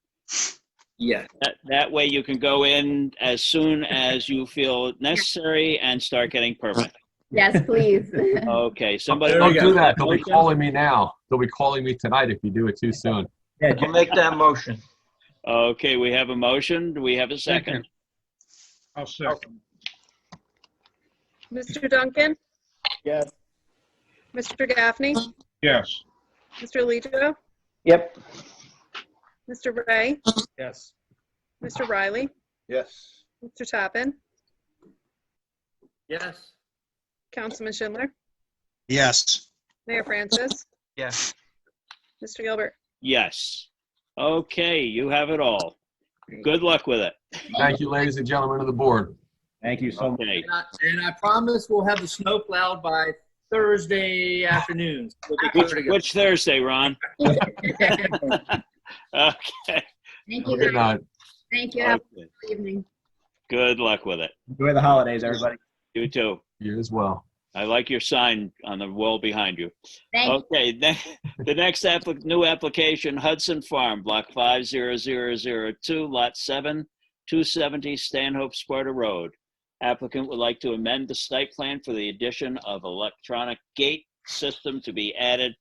Yeah. That way you can go in as soon as you feel necessary and start getting permit. Yes, please. Okay, somebody. Don't do that. that They'll be motion? calling me now. They'll be calling me tonight if you do it too soon. Yeah, you make that motion. Okay, we have a motion. Do we have a second? I'll second. Mr. Duncan, Yes. Mr. Gaffney, Yes. Mr. Alegio, Yep. Mr. Ray, Yes. Mr. Riley, Yes. Mr. Tappan, Yes. Councilman Schindler, Yes. Mayor Francis, Yes. Mr. Gilbert. Yes. Okay, you have it all. Good luck with it. Thank you, ladies and gentlemen of the board. Thank you so much. Okay. And I promise we'll have the snow plowed by Thursday afternoon. We'll be good to go. Which Thursday, Ron? Okay. Thank you, Good guys. night. Thank you. Have Okay. a good evening. Good luck with it. Enjoy the holidays, everybody. You too. You as well. I like your sign on the wall behind you. Thank you. Okay, the next new application, Hudson Farm, Block 50002, Lot 7, 270 Stanhope Sparta Road. Applicant would like to amend the site plan for the addition of electronic gate system to be added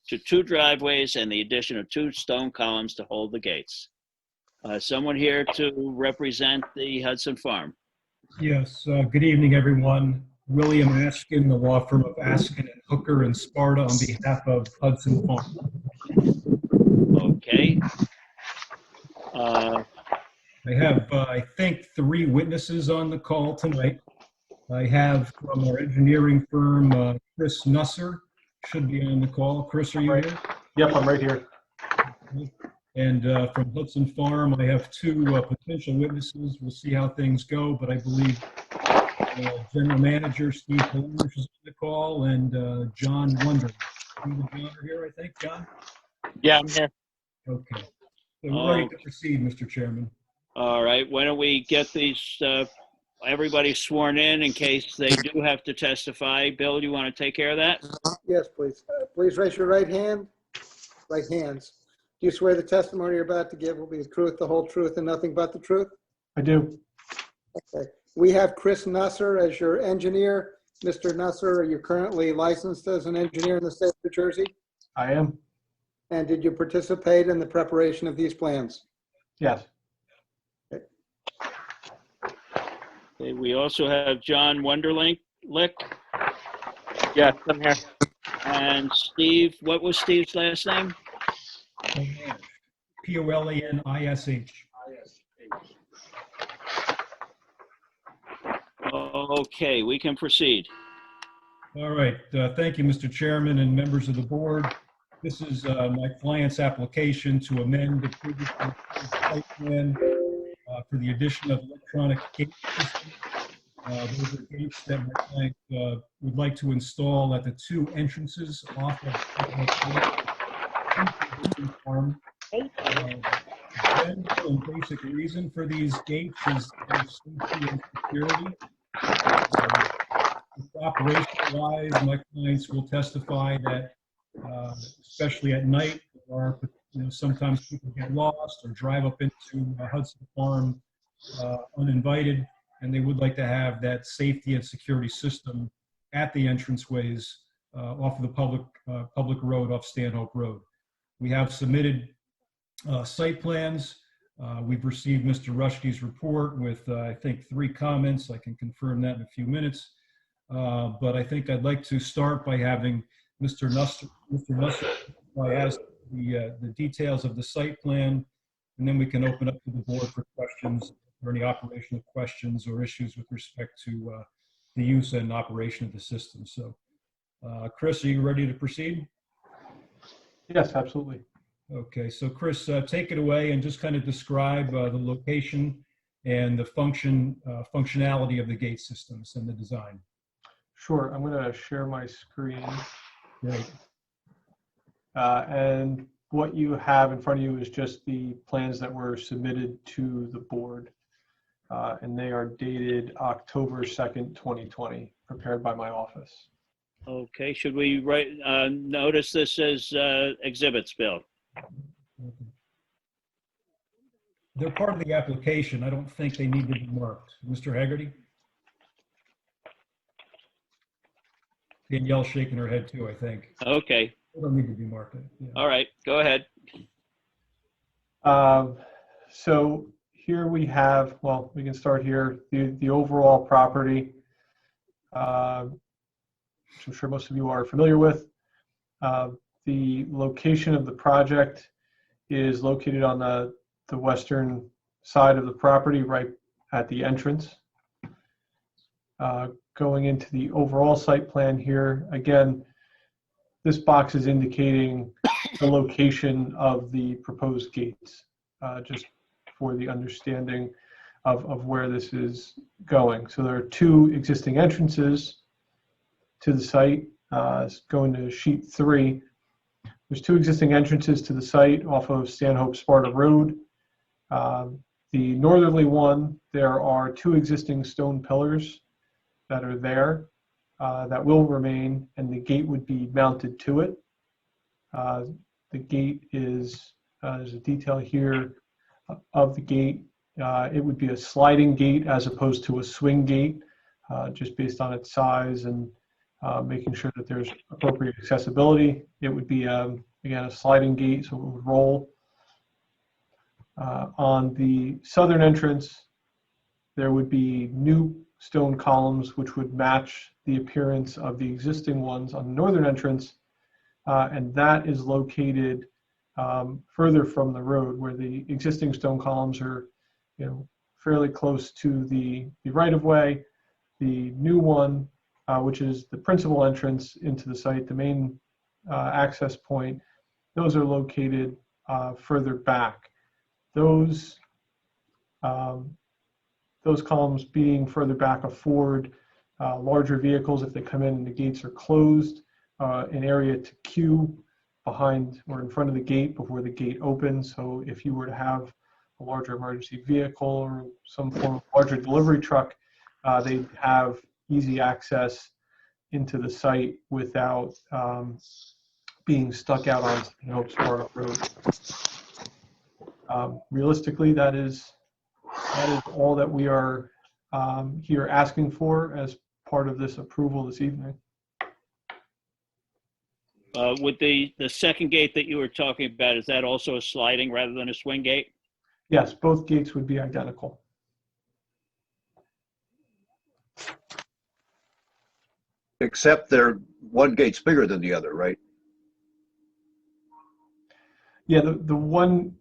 to 2 driveways and the addition of 2 stone columns to hold the gates. Someone here to represent the Hudson Farm. Yes, good evening, everyone. William Askin, the law firm of Askin and Hooker and Sparta on behalf of Hudson Farm. Okay. I have, I think, 3 witnesses on the call tonight. I have from our engineering firm, Chris Nusser should be on the call. Chris, are you here? Yep, I'm right here. And from Hudson Farm, I have 2 potential witnesses. We'll see how things go, but I believe General Manager Steve Palamish is on the call, and John Wonder. Steve and John are here, I think. John? Yeah, I'm here. Okay. So we're ready to proceed, Mr. Chairman. All right, why don't we get these, everybody sworn in case they do have to testify. Bill, you want to take care of that? Yes, please. Please raise your right hand. Right hands. Do you swear the testimony you're about to give will be the truth, the whole truth, and nothing but the truth? I do. Okay. We have Chris Nusser as your engineer. Mr. Nusser, are you currently licensed as an engineer in the state of New Jersey? I am. And did you participate in the preparation of these plans? Yes. Okay, we also have John Wonderlick. Yes, I'm here. And Steve, what was Steve's last name? Polanish. Okay, we can proceed. All right. Thank you, Mr. Chairman and members of the board. This is my client's application to amend the previous site plan for the addition of electronic gate system. Those are gates that my client would like to install at the 2 entrances off of the farm. General and basic reason for these gates is their safety and security. Operational-wise, my clients will testify that, especially at night, or sometimes people get lost or drive up into Hudson Farm uninvited, and they would like to have that safety and security system at the entranceways off of the public road, off Stanhope Road. We have submitted site plans. We've received Mr. Rushke's report with, I think, 3 comments. I can confirm that in a few minutes. But I think I'd like to start by having Mr. Nusser as the details of the site plan, and then we can open up to the board for questions or any operational questions or issues with respect to the use and operation of the system. So, Chris, are you ready to proceed? Yes, absolutely. Okay, so Chris, take it away and just kind of describe the location and the functionality of the gate systems and the design. Sure. I'm going to share my screen. Great. And what you have in front of you is just the plans that were submitted to the board. And they are dated October 2nd, 2020, prepared by my office. Okay, should we notice this as exhibits, Bill? They're part of the application. I don't think they need to be marked. Mr. Haggerty? Danielle's shaking her head too, I think. Okay. They don't need to be marked. Yeah. All right, go ahead. So here we have, well, we can start here, the overall property, which I'm sure most of you are familiar with. The location of the project is located on the western side of the property, right at the entrance. Going into the overall site plan here, again, this box is indicating the location of the proposed gates, just for the understanding of where this is going. So there are two existing entrances to the site. Going to sheet 3, there's two existing entrances to the site off of Stanhope Sparta Road. The northerly one, there are two existing stone pillars that are there that will remain, and the gate would be mounted to it. The gate is, there's a detail here of the gate. It would be a sliding gate as opposed to a swing gate, just based on its size and making sure that there's appropriate accessibility. It would be, again, a sliding gate, so it would roll. On the southern entrance, there would be new stone columns which would match the appearance of the existing ones on the northern entrance, and that is located further from the road, where the existing stone columns are, fairly close to the right-of-way. The new one, which is the principal entrance into the site, the main access point, those are located further back. Those columns being further back afford larger vehicles, if they come in and the gates are closed, an area to queue behind or in front of the gate before the gate opens. So if you were to have a larger emergency vehicle or some form of larger delivery truck, they'd have easy access into the site without being stuck out on Stanhope Sparta Road. Realistically, that is all that we are here asking for as part of this approval this evening. With the second gate that you were talking about, is that also a sliding rather than a swing gate? Yes, both gates would be identical. Except one gate's bigger than the other, right? Yeah, the one.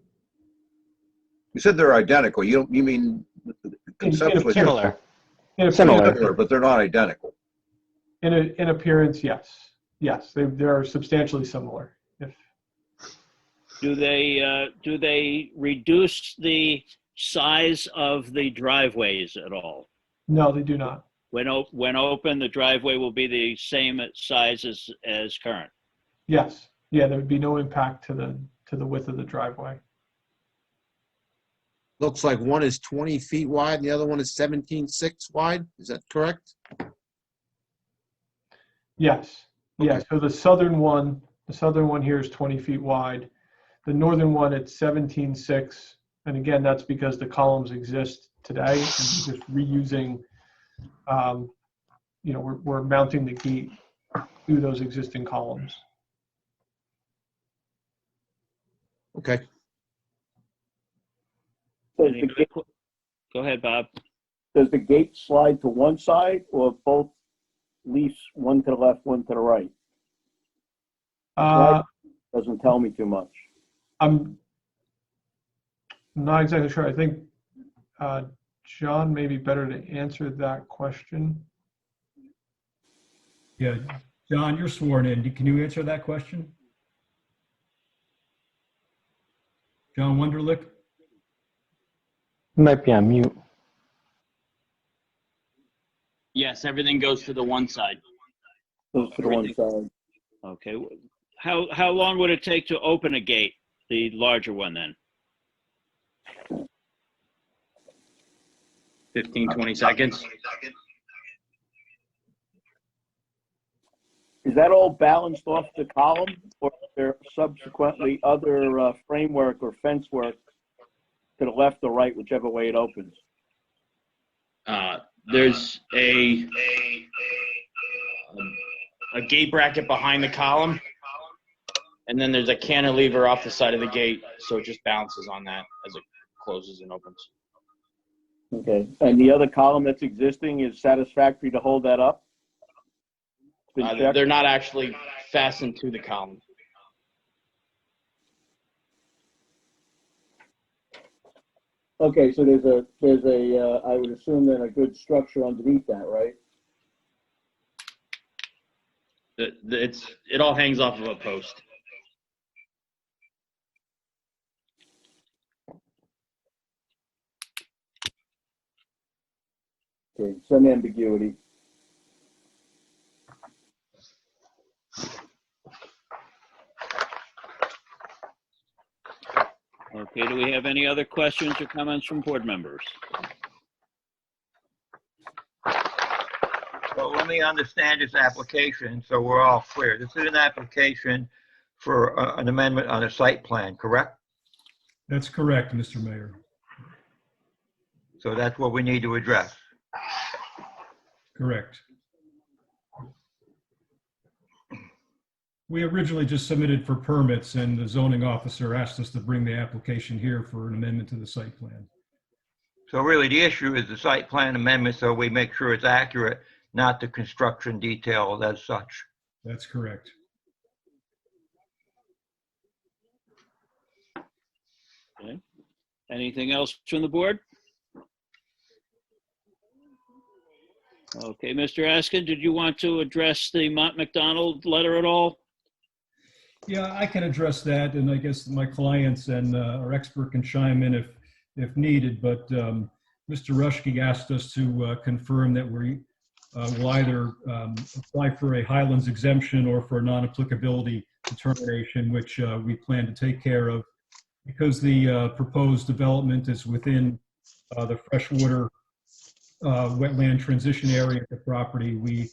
You said they're identical. You mean conceptually similar? Similar, but they're not identical. In appearance, yes. Yes, they are substantially similar. Do they reduce the size of the driveways at all? No, they do not. When open, the driveway will be the same size as current. Yes. Yeah, there would be no impact to the width of the driveway. Looks like one is 20 feet wide and the other one is 17.6 wide. Is that correct? Yes. Yeah, so the southern one here is 20 feet wide. The northern one, it's 17.6. And again, that's because the columns exist today and we're just reusing, we're mounting the gate to those existing columns. Okay. Go ahead, Bob. Does the gate slide to one side or both leaves, one to the left, one to the right? Doesn't tell me too much. I'm not exactly sure. I think John may be better to answer that question. Yeah, John, you're sworn in. Can you answer that question? John Wunderlich? You might be on mute. Yes, everything goes to the one side. Goes to the one side. Okay. How long would it take to open a gate the larger one then? 15, 20 seconds. Is that all balanced off the column, or is there subsequently other framework or fence work to the left or right, whichever way it opens? There's a gate bracket behind the column, and then there's a cantilever off the side of the gate, so it just bounces on that as it closes and opens. Okay, and the other column that's existing is satisfactory to hold that up? They're not actually fastened to the column. Okay, so there's a I would assume then a good structure underneath that, right? It all hangs off of a post. Okay, some ambiguity. Okay, do we have any other questions or comments from board members? Well, let me understand this application so we're all clear. This is an application for an amendment on a site plan, correct? That's correct, Mr. Mayor. So that's what we need to address. Correct. We originally just submitted for permits, and the zoning officer asked us to bring the application here for an amendment to the site plan. So really the issue is the site plan amendment, so we make sure it's accurate, not the construction details as such. That's correct. Okay. Anything else from the board? Okay, Mr. Askin, did you want to address the Mont McDonald letter at all? Yeah, I can address that, and I guess my clients and our expert can chime in if needed, but Mr. Rushke asked us to confirm that we will either apply for a Highlands exemption or for a non-applicability determination, which we plan to take care of. Because the proposed development is within the freshwater wetland transition area of the property, we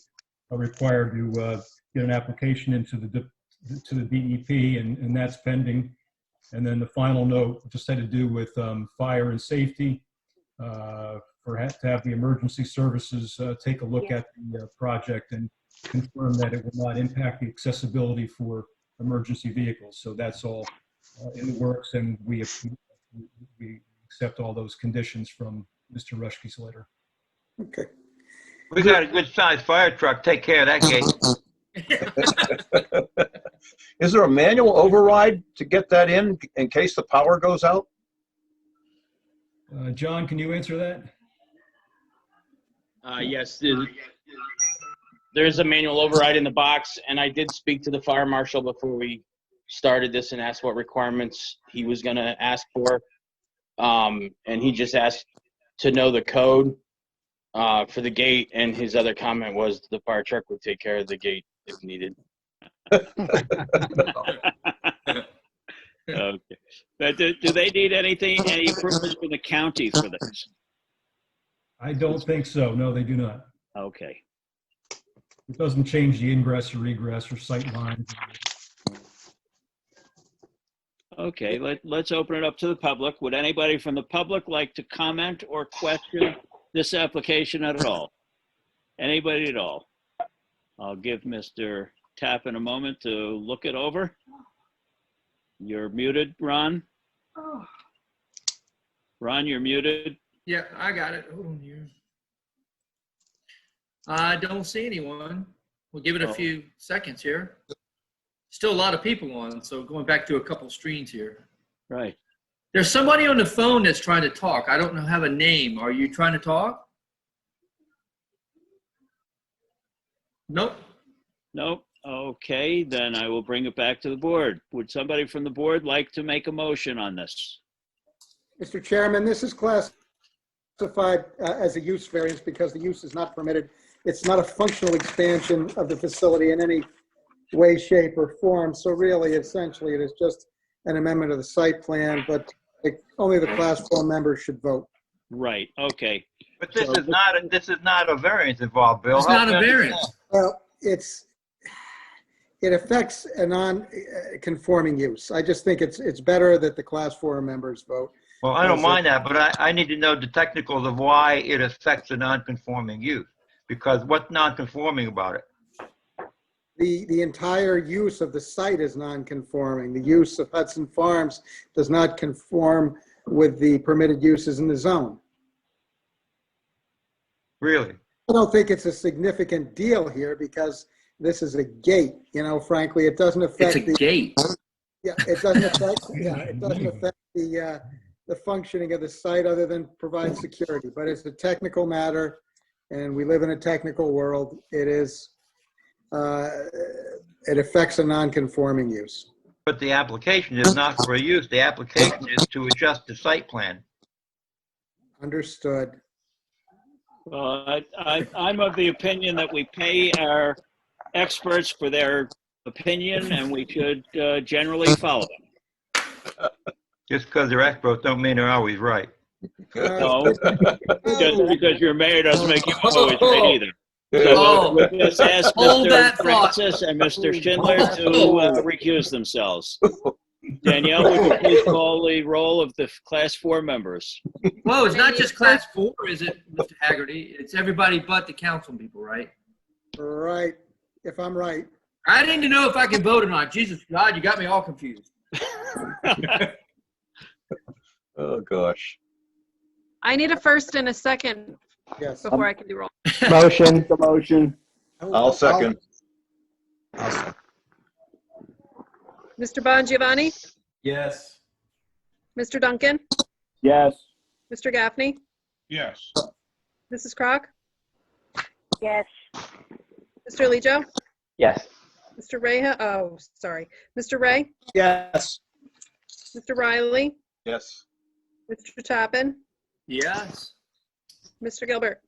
are required to get an application into the DEP, and that's pending. And then the final note just had to do with fire and safety, to have the emergency services take a look at the project and confirm that it will not impact the accessibility for emergency vehicles. So that's all in the works, and we accept all those conditions from Mr. Rushke's letter. Okay. We got a good sized fire truck, take care of that gate. Is there a manual override to get that in case the power goes out? John, can you answer that? Yes, there's a manual override in the box, and I did speak to the fire marshal before we started this and asked what requirements he was going to ask for. And he just asked to know the code for the gate, and his other comment was the fire truck would take care of the gate if needed. Okay. But do they need any improvements from the county for this? I don't think so. No, they do not. Okay. It doesn't change the ingress or egress or sight lines. Okay, let's open it up to the public. Would anybody from the public like to comment or question this application at all? Anybody at all? I'll give Mr. Tappan a moment to look it over. You're muted, Ron. Oh. Ron, you're muted. Yeah, I got it. Hold on here. I don't see anyone. We'll give it a few seconds here. Still a lot of people on, so going back to a couple screens here. Right. There's somebody on the phone that's trying to talk. I don't have a name. Are you trying to talk? Nope. Nope. Okay, then I will bring it back to the board. Would somebody from the board like to make a motion on this? Mr. Chairman, this is classified as a use variance because the use is not permitted. It's not a functional expansion of the facility in any way, shape, or form. So really, essentially, it is just an amendment of the site plan, but only the class 4 members should vote. Right, okay. But this is not a variance involved, Bill. It's not a variance. Well, it affects a non-conforming use. I just think it's better that the class 4 members vote. Well, I don't mind that, but I need to know the technicals of why it affects a non-conforming use. Because what's non-conforming about it? The entire use of the site is non-conforming. The use of Hudson Farms does not conform with the permitted uses in the zone. Really? I don't think it's a significant deal here because this is a gate. You know, frankly, it doesn't affect It's a gate. Yeah, it doesn't affect. It doesn't affect the functioning of the site other than provide security. But it's a technical matter, and we live in a technical world. It affects a non-conforming use. But the application is not for a use. The application is to adjust the site plan. Understood. I'm of the opinion that we pay our experts for their opinion, and we should generally follow them. Just because they're experts don't mean they're always right. No, just because you're mayor doesn't make you always right either. So we'll just ask Mr. Francis and Mr. Schindler to recuse themselves. Danielle, would you please call the roll of the class 4 members? Whoa, it's not just class 4, is it, Mr. Haggerty? It's everybody but the council people, right? Right, if I'm right. I didn't know if I could vote or not. Jesus God, you got me all confused. Oh, gosh. I need a first and a second before I can do roll. Motion. The motion. I'll second. Mr. Bongiovanni, Yes. Mr. Duncan, Yes. Mr. Gaffney, Yes. Mrs. Crock, Yes. Mr. Lejo, Yes. Mr. Ray, Mr. Ray, Yes. Mr. Riley, Yes. Mr. Tappan, Yes. Mr. Gilbert.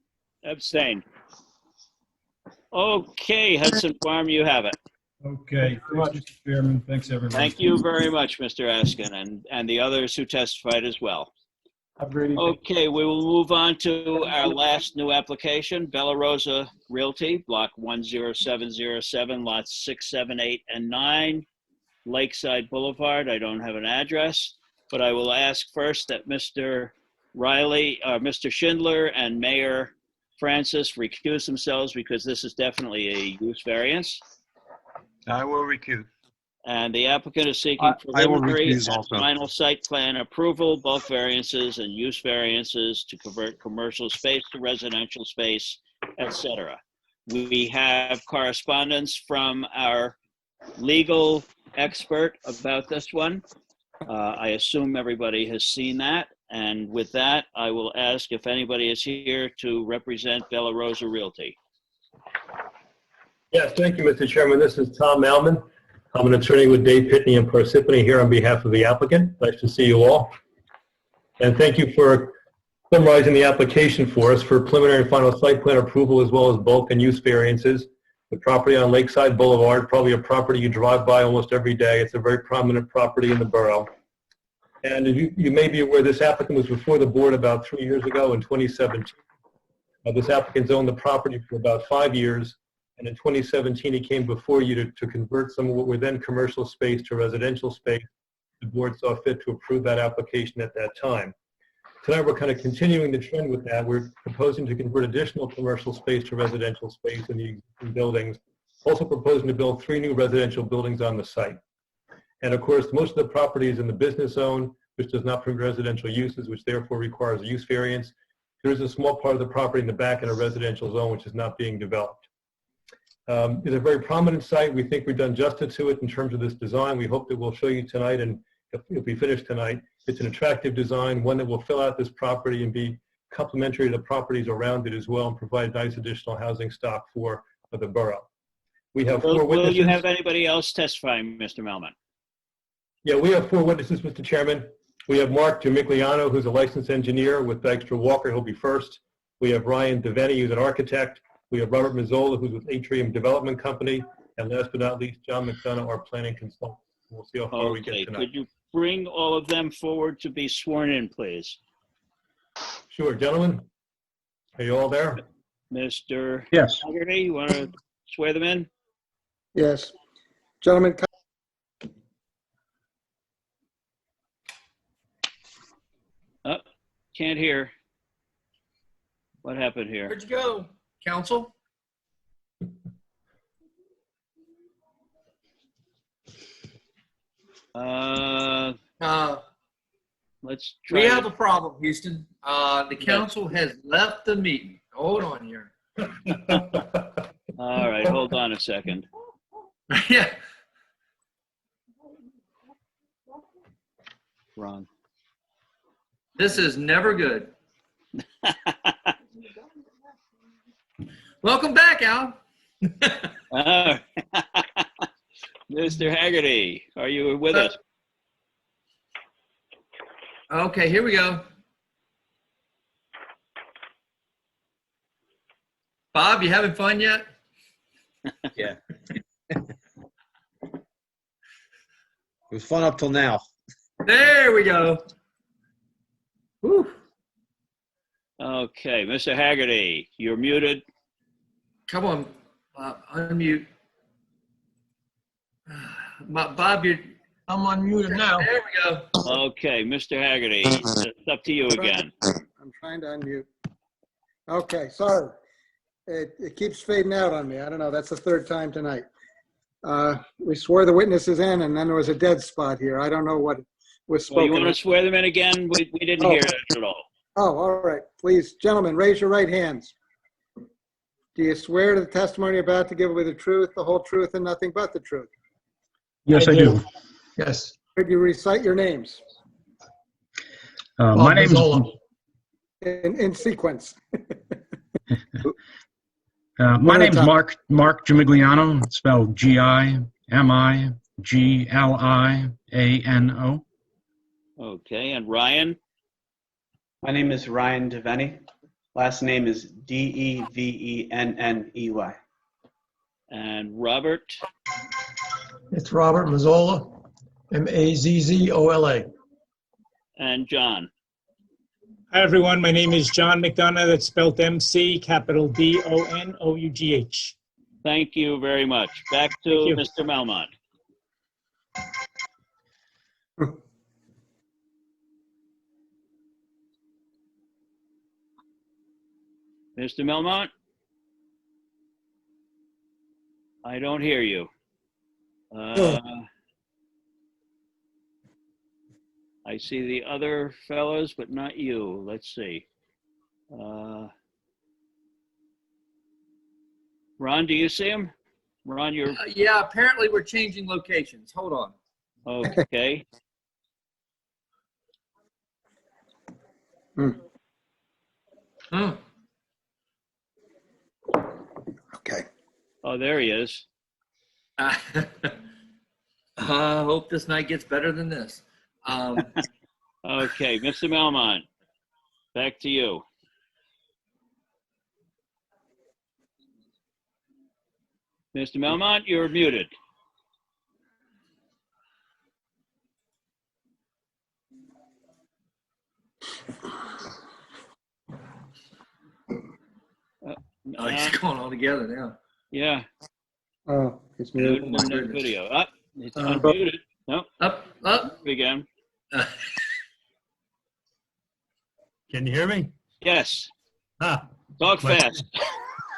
Abstain. Okay, Hudson Farm, you have it. Okay, thanks, Mr. Chairman. Thanks, everyone. Thank you very much, Mr. Askin, and the others who testified as well. Okay, we will move on to our last new application, Bella Rosa Realty, Block 10707, lots 6, 7, 8, and 9, Lakeside Boulevard. I don't have an address, but I will ask first that Mr. Riley, Mr. Schindler, and Mayor Francis recuse themselves because this is definitely a use variance. I will recuse. And the applicant is seeking I will preliminary recuse and also. final site plan approval, bulk variances, and use variances to convert commercial space to residential space, etc. We have correspondence from our legal expert about this one. I assume everybody has seen that. And with that, I will ask if anybody is here to represent Bella Rosa Realty. Yes, thank you, Mr. Chairman. This is Tom Malman. I'm an attorney with Dave Pitney and Parsippany here on behalf of the applicant. Nice to see you all. And thank you for summarizing the application for us for preliminary and final site plan approval as well as bulk and use variances. The property on Lakeside Boulevard, probably a property you drive by almost every day. It's a very prominent property in the borough. And you may be aware this applicant was before the board about 3 years ago in 2017. This applicant's owned the property for about 5 years. And in 2017, he came before you to convert some of what were then commercial space to residential space. The board saw fit to approve that application at that time. Tonight, we're kind of continuing the trend with that. We're proposing to convert additional commercial space to residential space in the existing buildings. Also proposing to build 3 new residential buildings on the site. And of course, most of the property is in the business zone, which does not permit residential uses, which therefore requires a use variance. There is a small part of the property in the back in a residential zone, which is not being developed. It's a very prominent site. We think we've done justice to it in terms of this design. We hope that we'll show you tonight, and if we finish tonight, it's an attractive design, one that will fill out this property and be complementary to the properties around it as well and provide nice additional housing stock for the borough. We have 4 witnesses. Will you have anybody else testifying, Mr. Melman? Yeah, we have 4 witnesses, Mr. Chairman. We have Mark Demigliano, who's a licensed engineer with Dykstra Walker. He'll be first. We have Ryan Devaney, who's an architect. We have Robert Mazzola, who's with Atrium Development Company. And last but not least, John McDonough, our planning consultant. We'll see how far we get tonight. bring all of them forward to be sworn in, please? Sure, gentlemen. Are you all there? Mr. Yes. Haggerty, you want to swear them in? Yes. Gentlemen, Oh, can't hear. What happened here? Where'd you go, counsel? Let's We try. have a problem, Houston. The council has left the meeting. Hold on here. All right, hold on a second. Yeah. Wrong. This is never good. Welcome back, Al. Mr. Haggerty, are you with us? Okay, here we go. Bob, you having fun yet? Yeah. It was fun up till now. There we go. Whew. Okay, Mr. Haggerty, you're muted. Come on, unmute. Bob, you're... I'm unmuted now. There we go. Okay, Mr. Haggerty, it's up to you again. I'm trying to unmute. Okay, sorry. It keeps fading out on me. I don't know. That's the third time tonight. We swore the witnesses in, and then there was a dead spot here. I don't know what was Well, spoken. you want to swear them in again? We didn't hear that at all. Oh, all right. Please, gentlemen, raise your right hands. Do you swear to the testimony you're about to give with the truth, the whole truth, and nothing but the truth? Yes, I do. Yes. Could you recite your names My name's in sequence? my name's Mark Gimigliano. It's spelled Gimigliano. Okay, and Ryan? My name is Ryan Devenny. Last name is Devenney. And Robert? It's Robert Mazzola, Mazzola. And John? Hi, everyone. My name is John McDonough. That's spelled MC, capital DONOUGH. Thank you very much. Back to Mr. Melmont. Mr. Melmont? I don't hear you. I see the other fellows, but not you. Let's see. Ron, do you see him? Ron, you're... Yeah, apparently we're changing locations. Hold on. Okay. Okay. Oh, there he is. I hope this night gets better than this. Okay, Mr. Melmont, back to you. Mr. Melmont, you're muted. Oh, he's going all together now. Yeah. Oh, it's muted. Another video. Up. It's unmuted. No. Up. Again. Can you hear me? Yes. Ah. Talk fast.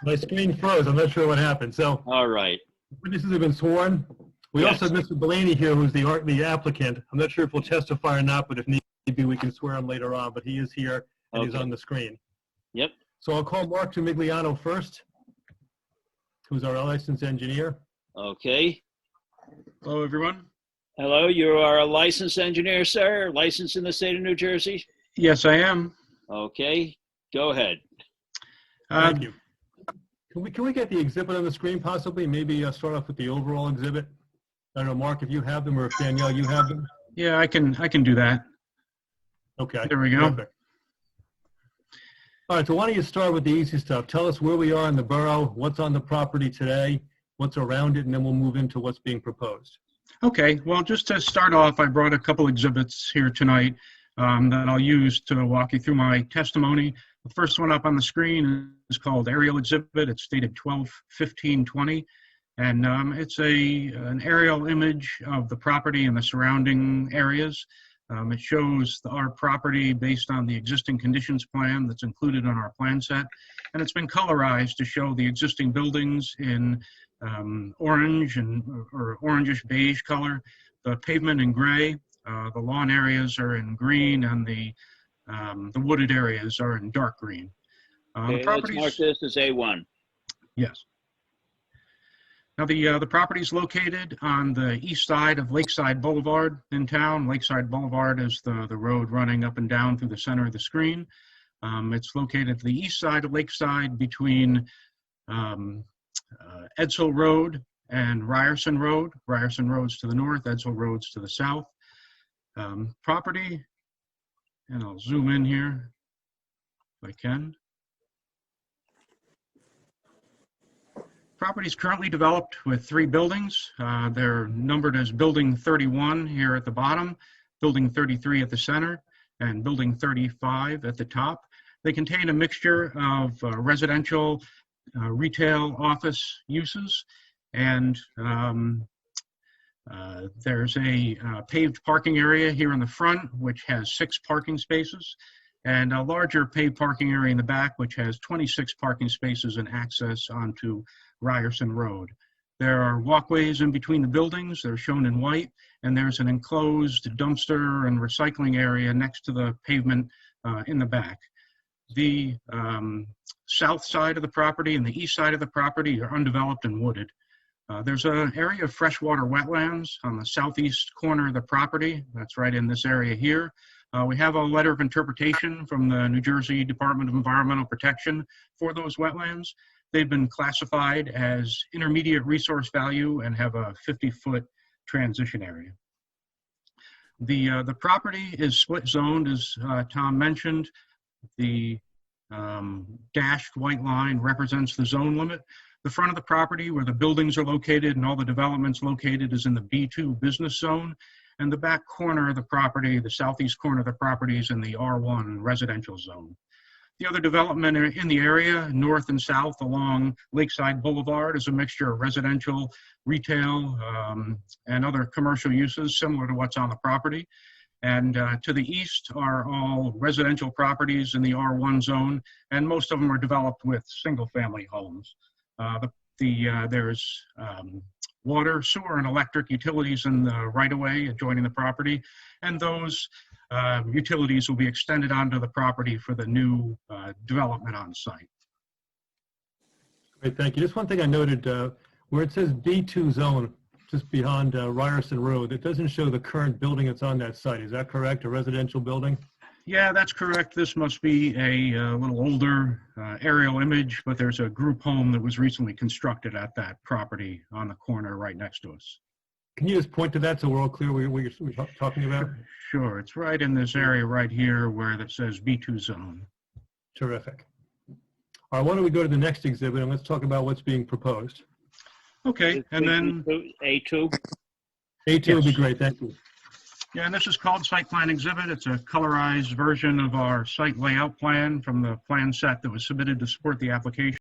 My screen froze. I'm not sure what happened. So. All right. Witnesses have been sworn. We also have Mr. Blaney here, who's the applicant. I'm not sure if he'll testify or not, but if need be, we can swear him later on. But he is here and he's on the screen. Yep. So I'll call Mark Gimigliano first, who's our licensed engineer. Okay. Hello, everyone. Hello, you are a licensed engineer, sir? Licensed in the state of New Jersey? Yes, I am. Okay, go ahead. Thank you. Can we get the exhibit on the screen possibly? Maybe start off with the overall exhibit. I don't know, Mark, if you have them, or if Danielle, you have them. Yeah, I can do that. Okay. There we go. Perfect. All right, so why don't you start with the easy stuff? Tell us where we are in the borough, what's on the property today, what's around it, and then we'll move into what's being proposed. Okay, well, just to start off, I brought a couple exhibits here tonight that I'll use to walk you through my testimony. The first one up on the screen is called Aerial Exhibit. It's dated 12/15/20, and it's an aerial image of the property and the surrounding areas. It shows our property based on the existing conditions plan that's included on our plan set, and it's been colorized to show the existing buildings in orange or orangish beige color, the pavement in gray, the lawn areas are in green, and the wooded areas are in dark green. Okay, let's mark this as A1. Yes. Now, the property is located on the east side of Lakeside Boulevard in town. Lakeside Boulevard is the road running up and down through the center of the screen. It's located to the east side of Lakeside between Edsel Road and Ryerson Road. Ryerson Road's to the north, Edsel Road's to the south. Property, and I'll zoom in here if I can. Property is currently developed with 3 buildings. They're numbered as Building 31 here at the bottom, Building 33 at the center, and Building 35 at the top. They contain a mixture of residential, retail, office uses, and there's a paved parking area here in the front, which has 6 parking spaces, and a larger paved parking area in the back, which has 26 parking spaces and access onto Ryerson Road. There are walkways in between the buildings. They're shown in white, and there's an enclosed dumpster and recycling area next to the pavement in the back. The south side of the property and the east side of the property are undeveloped and wooded. There's an area of freshwater wetlands on the southeast corner of the property. That's right in this area here. We have a letter of interpretation from the New Jersey Department of Environmental Protection for those wetlands. They've been classified as intermediate resource value and have a 50-foot transition area. The property is split zoned, as Tom mentioned. The dashed white line represents the zone limit. The front of the property where the buildings are located and all the developments located is in the B2 business zone. And the back corner of the property, the southeast corner of the property, is in the R1 residential zone. The other development in the area, north and south along Lakeside Boulevard, is a mixture of residential, retail, and other commercial uses similar to what's on the property. And to the east are all residential properties in the R1 zone, and most of them are developed with single-family homes. There's water, sewer, and electric utilities in the right-of-way adjoining the property, and those utilities will be extended onto the property for the new development on site. Great, thank you. Just one thing I noted, where it says B2 zone, just beyond Ryerson Road, it doesn't show the current building that's on that site. Is that correct, a residential building? Yeah, that's correct. This must be a little older aerial image, but there's a group home that was recently constructed at that property on the corner right next to us. Can you just point to that so we're all clear what you're talking about? Sure, it's right in this area right here where it says B2 zone. Terrific. All right, why don't we go to the next exhibit and let's talk about what's being proposed. Okay, and then A2. A2 would be great, thank you. Yeah, and this is called Site Plan Exhibit. It's a colorized version of our site layout plan from the plan set that was submitted to support the application.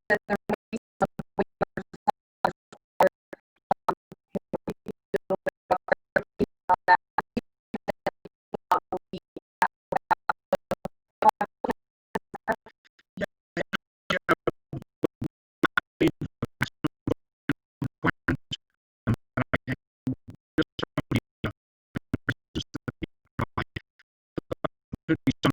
that there might be some waivers on that. Could be some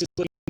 just looking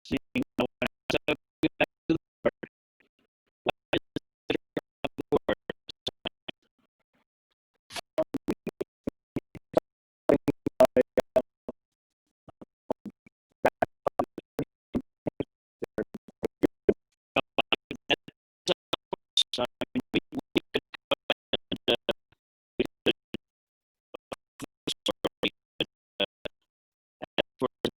Seeing no one else, I'll give back to the board. Why is the board? So, I mean, we could go ahead and, we could, sorry, for the,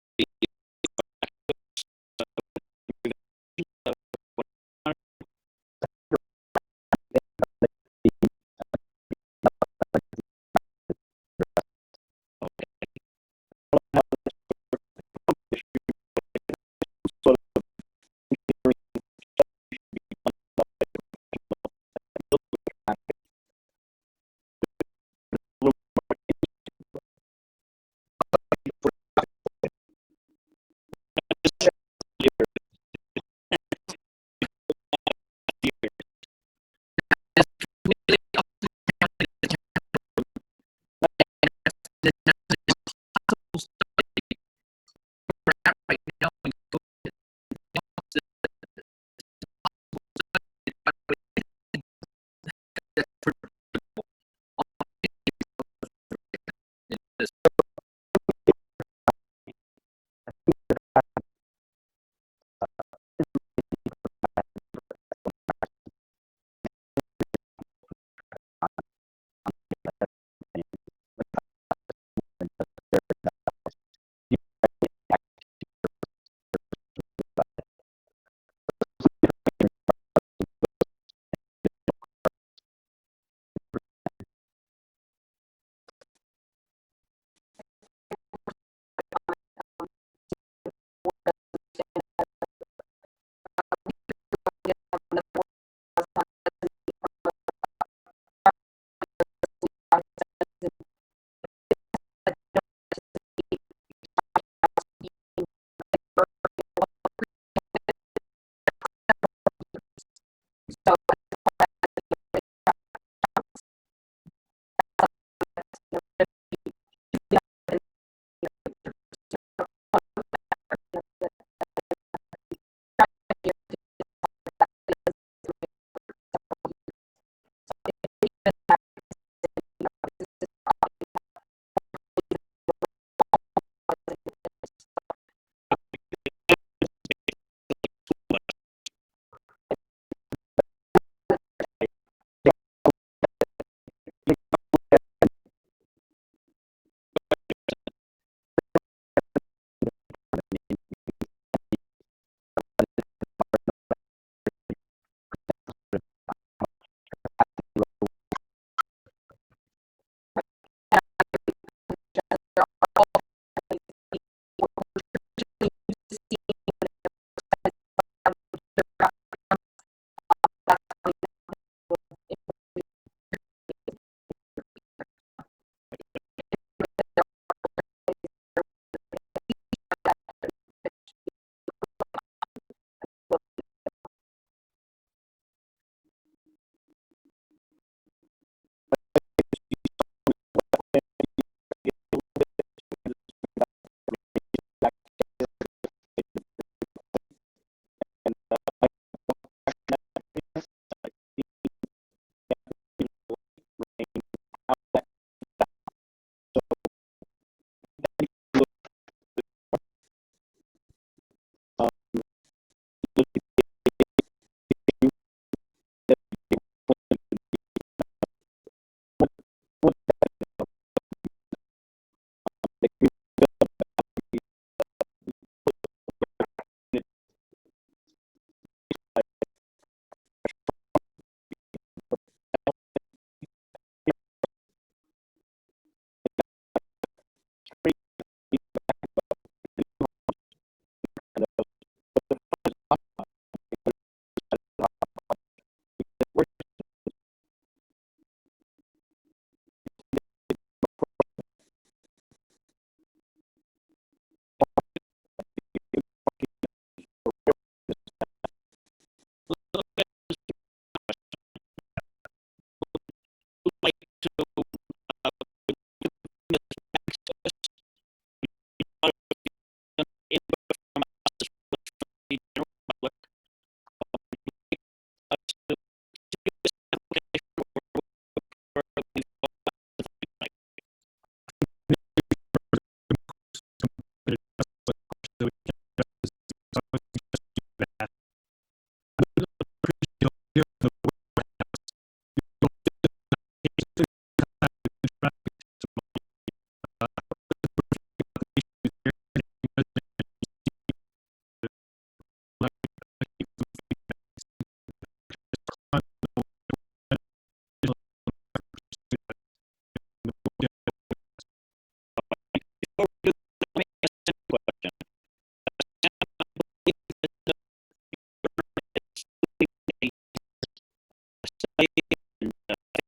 and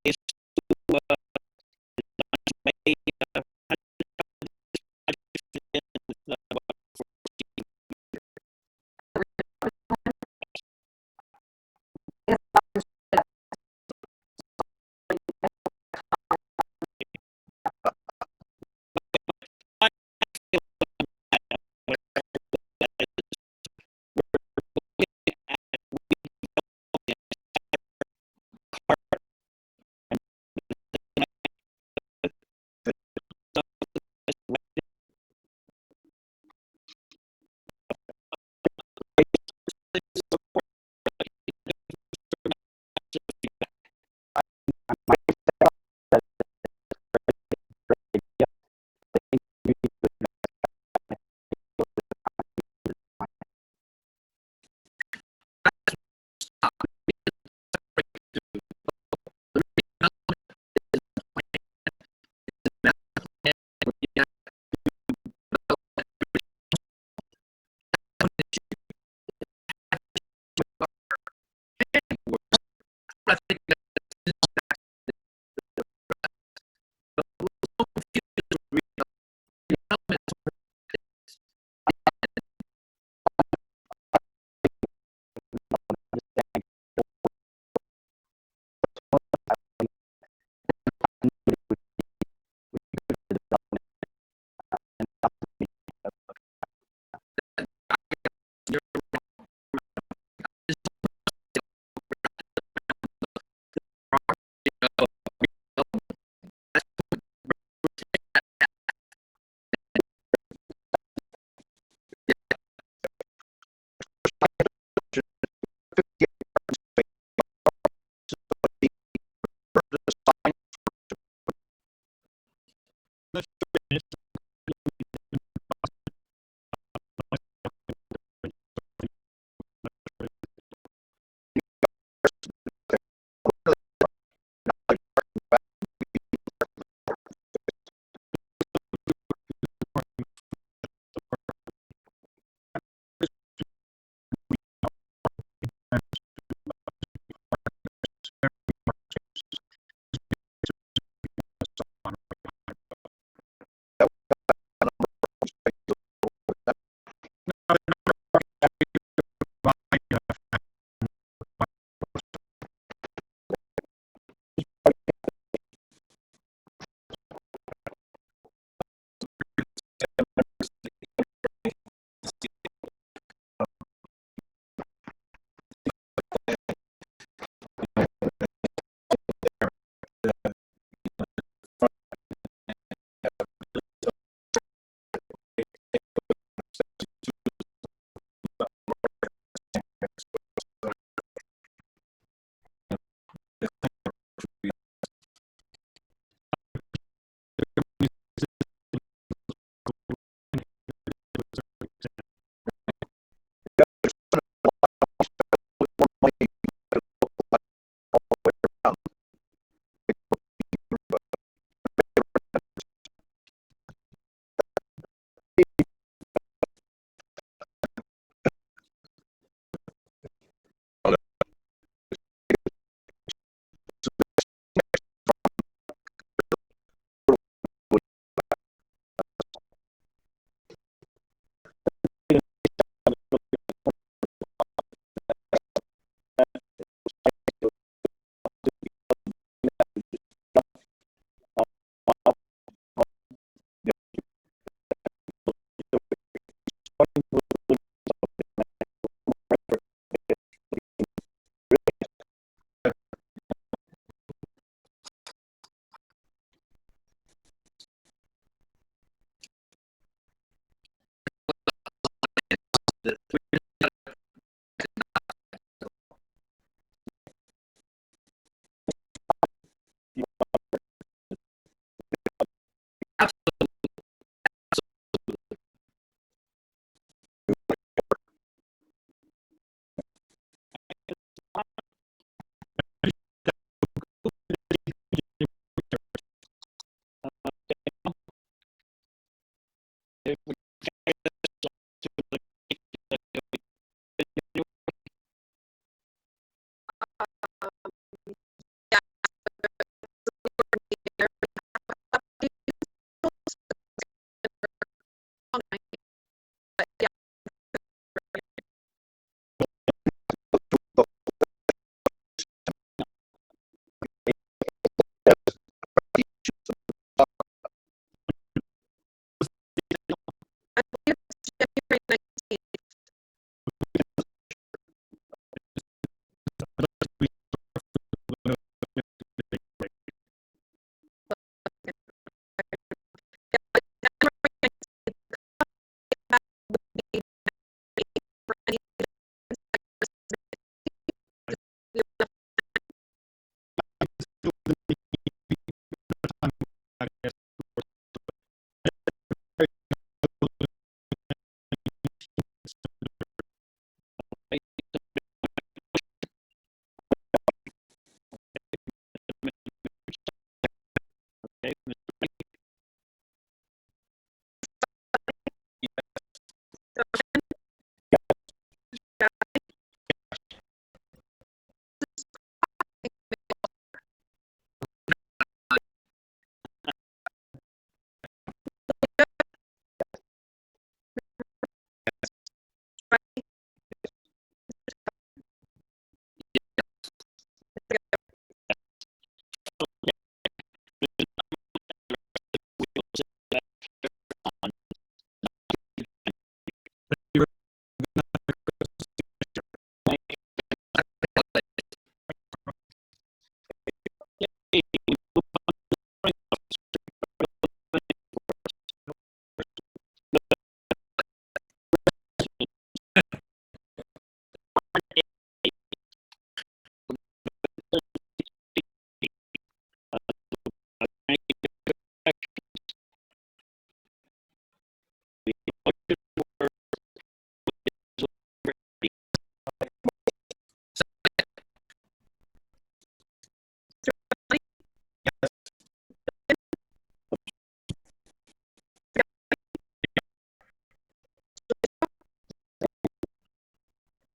phase two, may,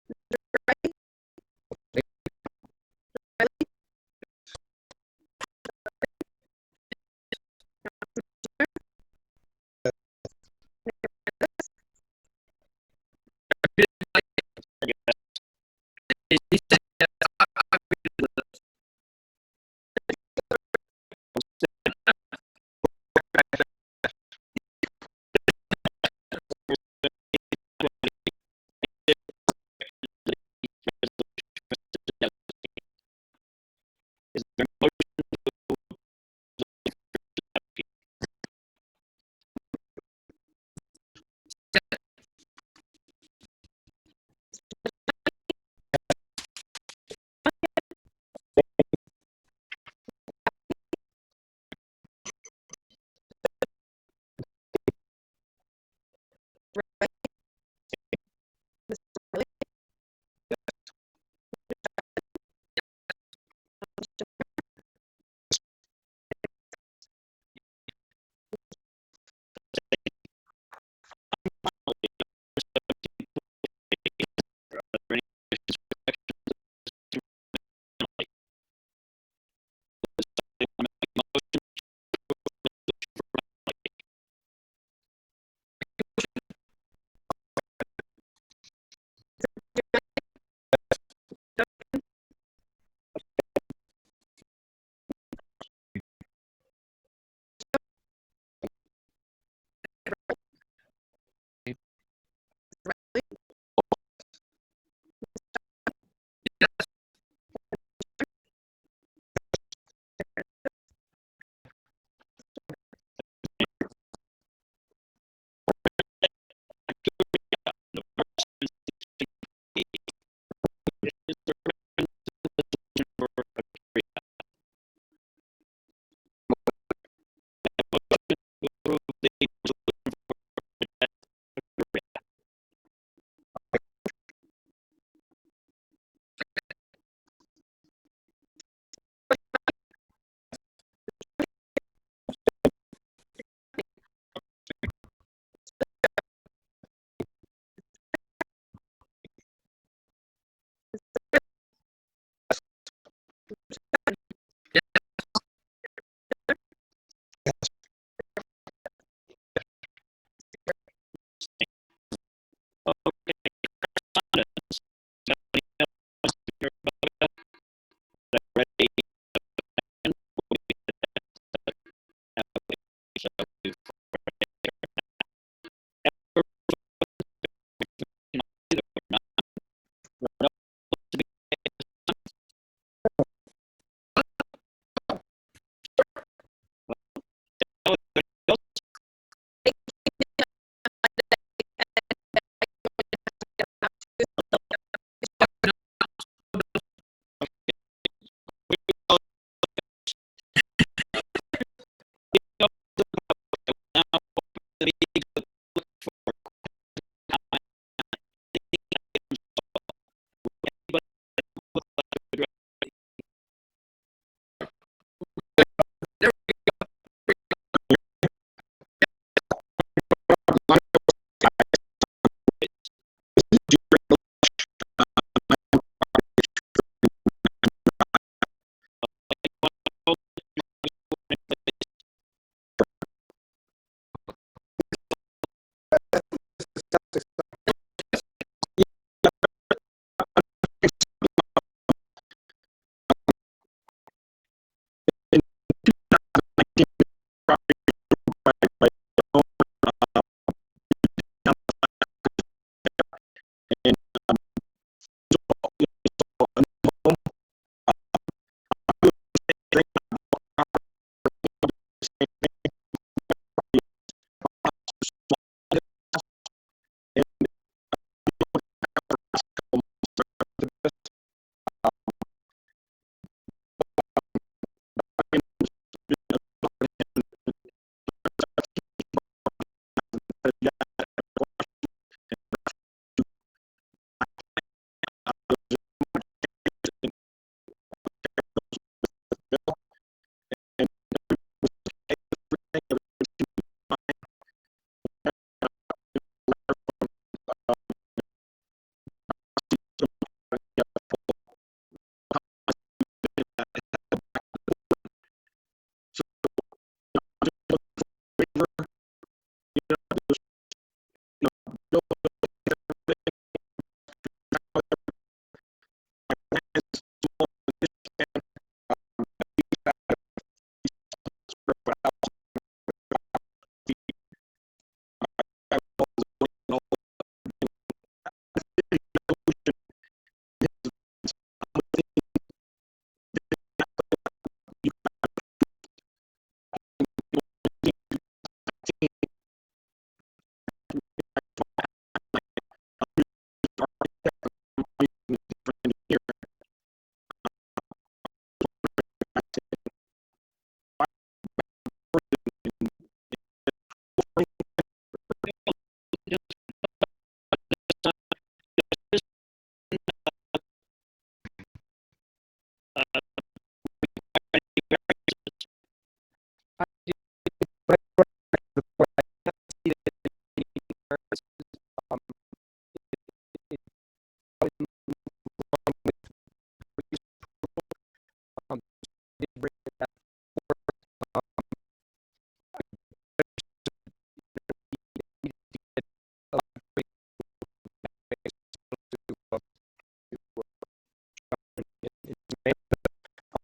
Is there a motion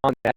on that.